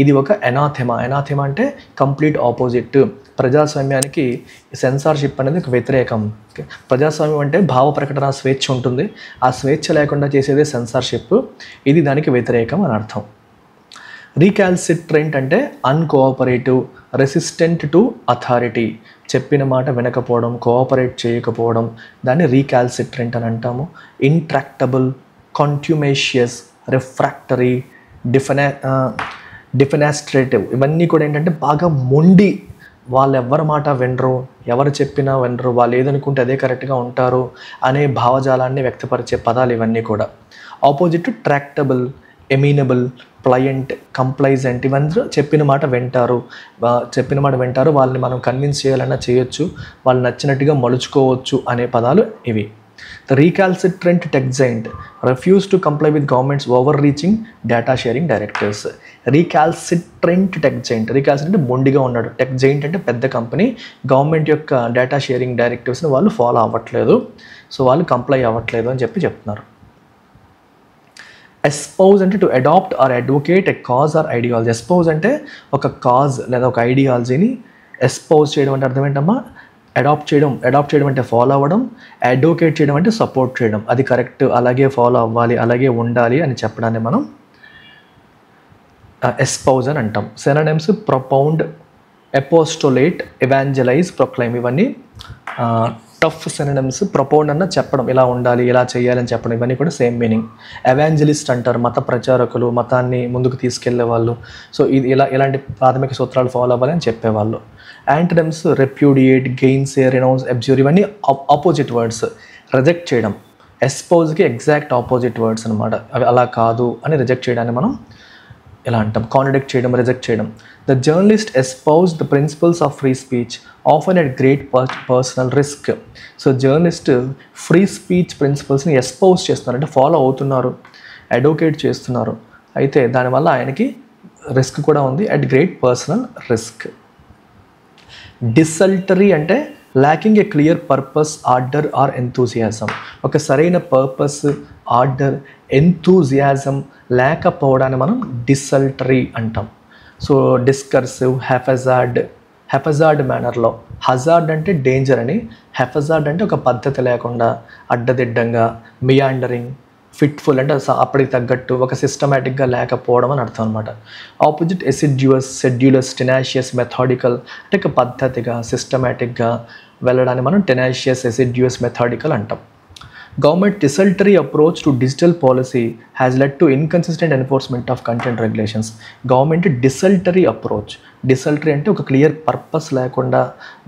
ఇది ఒక అనాథెమా. అనాథెమా అంటే కంప్లీట్ ఆపోజిట్. ప్రజాస్వామ్యానికి సెన్సార్షిప్ అనేది ఒక వ్యతిరేకం. ప్రజాస్వామ్యం అంటే భావ ప్రకటన స్వేచ్ఛ ఉంటుంది, ఆ స్వేచ్ఛ లేకుండా చేసేదే సెన్సార్షిప్, ఇది దానికి వ్యతిరేకం అని అర్థం. రీకాల్సిట్రెంట్ అంటే అన్కోఆపరేటివ్, రెసిస్టెంట్ టు అథారిటీ, చెప్పిన మాట వినకపోవడం, కోఆపరేట్ చేయకపోవడం, దాన్ని రీకాల్సిట్రెంట్ అని అంటాము. ఇంట్రాక్టబుల్, కాంట్యూమేషియస్, రిఫ్రాక్టరీ, డిఫెనాస్ట్రేటివ్, ఇవన్నీ కూడా ఏంటంటే బాగా మొండి, వాళ్ళు ఎవరి మాట వినరు, ఎవరు చెప్పినా వినరు, వాళ్ళు ఏదనుకుంటే అదే కరెక్ట్గా ఉంటారు అనే భావజాలాన్ని వ్యక్తపరిచే పదాలు ఇవన్నీ కూడా. ఆపోజిట్ ట్రాక్టబుల్, ఎమీనబుల్, ప్లయంట్, కంప్లైజెంట్, ఇవన్నీ చెప్పిన మాట వింటారు, వాళ్ళని మనం కన్విన్స్ చేయాలన్నా చేయొచ్చు, వాళ్ళు నచ్చినట్టుగా మలుచుకోవచ్చు అనే పదాలు ఇవి. The recalcitrant tech giant refused to comply with government's overreaching data sharing directives. Recalcitrant tech giant, recalcitrant అంటే మొండిగా ఉన్నాడు, టెక్ జైంట్ అంటే పెద్ద కంపెనీ, గవర్నమెంట్ యొక్క డేటా షేరింగ్ డైరెక్టివ్స్ని వాళ్ళు ఫాలో అవ్వట్లేదు, సో వాళ్ళు కంప్లై అవ్వట్లేదు అని చెప్తున్నారు. ఎస్పౌజ్ అంటే to adopt or advocate a cause or ideology. Espouse అంటే ఒక కాజ్ లేదా ఒక ఐడియాలజీని ఎస్పౌజ్ చేయడం అంటే అర్థం ఏంటమ్మా, అడాప్ట్ చేయడం అంటే ఫాలో అవ్వడం, అడ్వకేట్ చేయడం అంటే సపోర్ట్ చేయడం, అది కరెక్ట్, అలాగే ఫాలో అవ్వాలి, అలాగే ఉండాలి అని చెప్పడాన్ని మనం ఎస్పౌజ్ అని అంటాం. సినోనిమ్స్ ప్రొపౌండ్, ఎపోస్టోలేట్, ఎవాంజలైజ్, ప్రొక్లైమ్, ఇవన్నీ టఫ్ సినోనిమ్స్. ప్రొపౌండ్ అన్న చెప్పడం, ఇలా ఉండాలి, ఇలా చేయాలని చెప్పడం, ఇవన్నీ కూడా సేమ్ మీనింగ్. ఎవాంజలిస్ట్ అంటారు మత ప్రచారకులు, మతాన్ని ముందుకు తీసుకెళ్లే వాళ్ళు, సో ఇది ఇలాంటి ప్రాథమిక సూత్రాలు ఫాలో అవ్వాలి అని చెప్పేవాళ్ళు. యాంటనిమ్స్ రెప్యూడియేట్, గెయిన్సే, రెనౌన్స్, అబ్జ్యూర్, ఇవన్నీ ఆపోజిట్ వర్డ్స్. రిజెక్ట్ చేయడం, ఎస్పౌజ్కి ఎగ్జాక్ట్ ఆపోజిట్ వర్డ్స్ అనమాట, అవి అలా కాదు అని రిజెక్ట్ చేయడాన్ని మనం ఎలా అంటాం, కాంట్రడిక్ట్ చేయడం, రిజెక్ట్ చేయడం. The journalist espouse the principles of free speech often at great personal risk. So journalist free speech ప్రిన్సిపల్స్ని ఎస్పౌజ్ చేస్తున్నారు అంటే ఫాలో అవుతున్నారు, అడ్వకేట్ చేస్తున్నారు, అయితే దానివల్ల ఆయనకి రిస్క్ కూడా ఉంది, అట్ గ్రేట్ పర్సనల్ రిస్క్. డిసల్టరీ అంటే lacking A clear purpose, order or enthusiasm. ఒక సరైన పర్పస్, ఆర్డర్, ఎంతూజియాజం లేకపోవడాన్ని మనం డిసల్టరీ అంటాం. సో డిస్కర్సివ్, హెఫజార్డ్ మేనర్లో, హజార్డ్ అంటే డేంజర్ అని, హెఫజార్డ్ అంటే ఒక పద్ధతి లేకుండా, అడ్డదిడ్డంగా, మియాండరింగ్, ఫిట్ఫుల్ అంటే అప్పటికి తగ్గట్టు, ఒక సిస్టమేటిక్గా లేకపోవడం అని అర్థం అనమాట. ఆపోజిట్ ఎసిడ్యూస్, సెడ్యులస్, టెనాషియస్, మెథాడికల్ అంటే ఒక పద్ధతిగా, సిస్టమేటిక్గా వెళ్ళడాన్ని మనం టెనాషియస్, ఎసిడ్యూస్, మెథాడికల్ అంటాం. Government desultory approach to digital policy has led to inconsistent enforcement of content regulations. Government desultory approach, desultory అంటే ఒక క్లియర్ పర్పస్ లేకుండా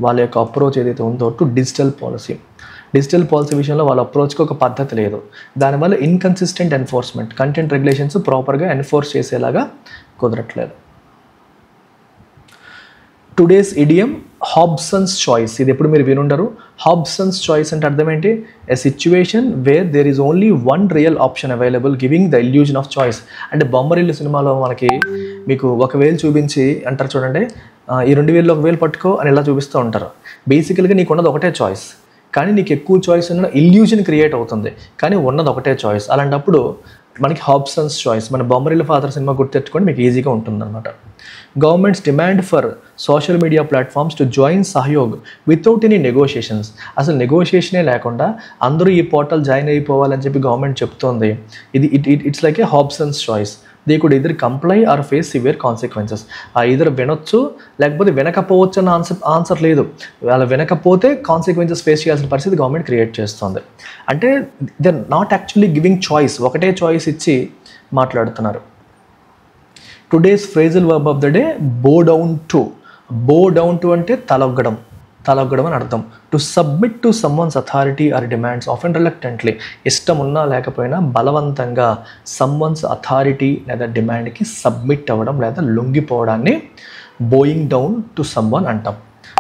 వాళ్ళ యొక్క అప్రోచ్ ఏదైతే ఉందో టు డిజిటల్ పాలసీ విషయంలో వాళ్ళ అప్రోచ్కి ఒక పద్ధతి లేదు, దానివల్ల ఇన్కన్సిస్టెంట్ ఎన్ఫోర్స్మెంట్, కంటెంట్ రెగ్యులేషన్స్ ప్రాపర్గా ఎన్ఫోర్స్ చేసేలాగా కుదరట్లేదు. టుడేస్ ఇడియం హాబ్సన్స్ చాయిస్, ఇది ఎప్పుడు మీరు వినుండరు. హాబ్సన్స్ చాయిస్ అంటే అర్థం ఏంటి, a situation where there is only one real option available giving the illusion of choice. అంటే బొమ్మరిల్లు సినిమాలో మనకి మీకు 1,000 చూపించి అంటారు చూడండి, ఈ 2,000లో 1,000 పట్టుకో అని ఇలా చూపిస్తూ ఉంటారు. బేసికల్గా నీకు ఉన్నది ఒకటే చాయిస్, కానీ నీకు ఎక్కువ చాయిస్ ఉన్న ఇల్యూజన్ క్రియేట్ అవుతుంది, కానీ ఉన్నది ఒకటే చాయిస్. అలాంటప్పుడు మనకి హాబ్సన్స్ చాయిస్, మన బొమ్మరిల్లు ఫాదర్ సినిమా గుర్తెట్టుకొని మీకు ఈజీగా ఉంటుందన్నమాట. Governments demand for social media platforms to join సహయోగ్ without any negotiations. అసలు నెగోషియేషనే లేకుండా అందరూ ఈ పోర్టల్ జాయిన్ అయిపోవాలని చెప్పి గవర్నమెంట్ చెప్తోంది. It's like a Hobson's choice. They could either comply or face severe consequences. ఇద్దరు వినొచ్చు లేకపోతే వినకపోవచ్చు అన్న ఆన్సర్ లేదు, వాళ్ళ వినకపోతే కాన్సిక్వెన్సెస్ ఫేస్ చేయాల్సిన పరిస్థితి గవర్నమెంట్ క్రియేట్ చేస్తుంది. అంటే they are not actually giving choice, ఒకటే చాయిస్ ఇచ్చి మాట్లాడుతున్నారు. Today's phrasal verb of the day bow down to అంటే తలొగ్గడం అని అర్థం. To submit to someone's authority or demands often reluctantly, ఇష్టం ఉన్నా లేకపోయినా బలవంతంగా సమ్వన్స్ అథారిటీ లేదా డిమాండ్కి సబ్మిట్ అవ్వడం లేదా లొంగిపోవడాన్ని బోయింగ్ డౌన్ టు సమ్వన్ అంటాం.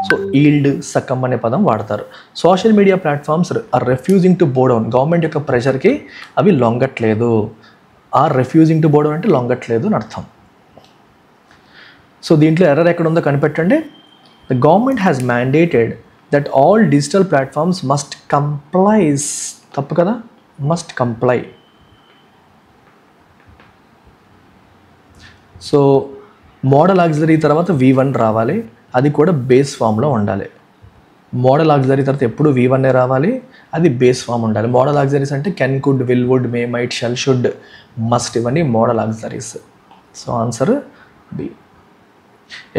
సో ఈల్డ్, సకమ్ అనే పదం వాడతారు. Social media platforms are refusing to bow down, government యొక్క ప్రెషర్కి అవి లొంగట్లేదు. Are refusing to bow down అంటే లొంగట్లేదు అని అర్థం. సో దీంట్లో ఎర్రర్ ఎక్కడ ఉందో కనిపెట్టండి. The government has mandated that all digital platforms must complies, తప్పు కదా, must comply. So modal auxiliary తర్వాత V1 రావాలి, అది కూడా బేస్ ఫామ్లో ఉండాలి. మోడల్ ఆక్సిలరీ తర్వాత ఎప్పుడు V1 రావాలి, అది బేస్ ఫామ్ ఉండాలి. మోడల్ ఆక్సిలరీస్ అంటే can, could, will, would, may, might, shall, should, must, ఇవన్నీ modal auxiliaries. So answer B.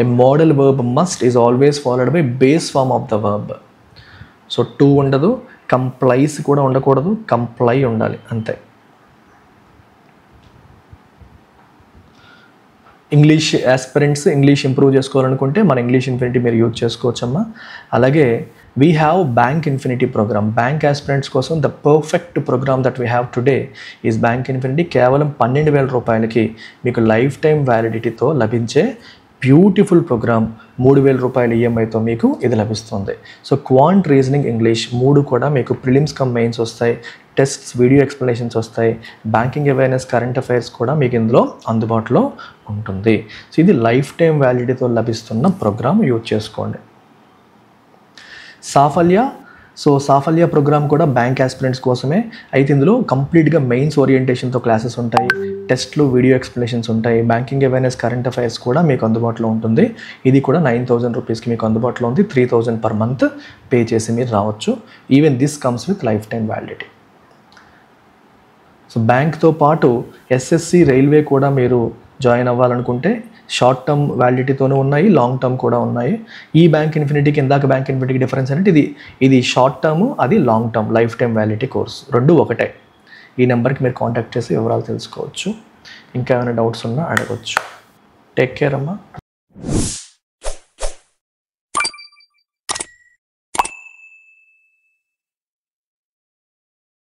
A modal verb must is always followed by base form of the verb. So to ఉండదు, కంప్లైస్ కూడా ఉండకూడదు, comply ఉండాలి అంతే. English aspirants English improve చేసుకోవాలనుకుంటే మన English infinity మీరు use చేసుకోవచ్చమ్మా. అలాగే we have bank infinity program. Bank aspirants కోసం the perfect program that we have today is bank infinity. కేవలం 12,000 రూపాయలకి మీకు లైఫ్ టైం వ్యాలిడిటీతో లభించే బ్యూటిఫుల్ ప్రోగ్రామ్ ₹3,000 ఈఎంఐతో మీకు ఇది లభిస్తుంది. సో క్వాంట్, రీజనింగ్, ఇంగ్లీష్ 3 కూడా మీకు ప్రిలిమ్స్ కమ్ మెయిన్స్ వస్తాయి. టెస్ట్స్, వీడియో ఎక్స్ప్లెనేషన్స్ వస్తాయి. బ్యాంకింగ్ అవేర్నెస్, కరెంట్ అఫైర్స్ కూడా మీకు ఇందులో అందుబాటులో ఉంటుంది. సో ఇది లైఫ్ టైం వ్యాలిడిటీతో లభిస్తున్న ప్రోగ్రామ్, యూజ్ చేసుకోండి. సాఫల్య ప్రోగ్రామ్ కూడా బ్యాంక్ ఆస్పిరెంట్స్ కోసమే. అయితే ఇందులో కంప్లీట్గా మెయిన్స్ ఓరియంటేషన్తో క్లాసెస్ ఉంటాయి, టెస్ట్లు, వీడియో ఎక్స్ప్లెనేషన్స్ ఉంటాయి. బ్యాంకింగ్ అవేర్నెస్, కరెంట్ అఫైర్స్ కూడా మీకు అందుబాటులో ఉంటుంది. ఇది కూడా ₹9,000కి మీకు అందుబాటులో ఉంది. 3,000 per month పే చేసి మీరు రావచ్చు. Even this comes with lifetime validity. So బ్యాంక్తో పాటు ఎస్ఎస్సి, రైల్వే కూడా మీరు జాయిన్ అవ్వాలనుకుంటే షార్ట్ టర్మ్ వ్యాలిడిటీతోనే ఉన్నాయి, లాంగ్ టర్మ్ కూడా ఉన్నాయి. ఈ బ్యాంక్ ఇన్ఫినిటీకి, ఇందాక బ్యాంక్ ఇన్ఫినిటీకి డిఫరెన్స్ అంటే ఇది షార్ట్ టర్మ్, అది long term life time validity course, రెండు ఒకటే. ఈ నెంబర్కి మీరు కాంటాక్ట్ చేసి వివరాలు తెలుసుకోవచ్చు. ఇంకా ఏమైనా డౌట్స్ ఉన్నా అడగవచ్చు. టేక్ కేర్ అమ్మా.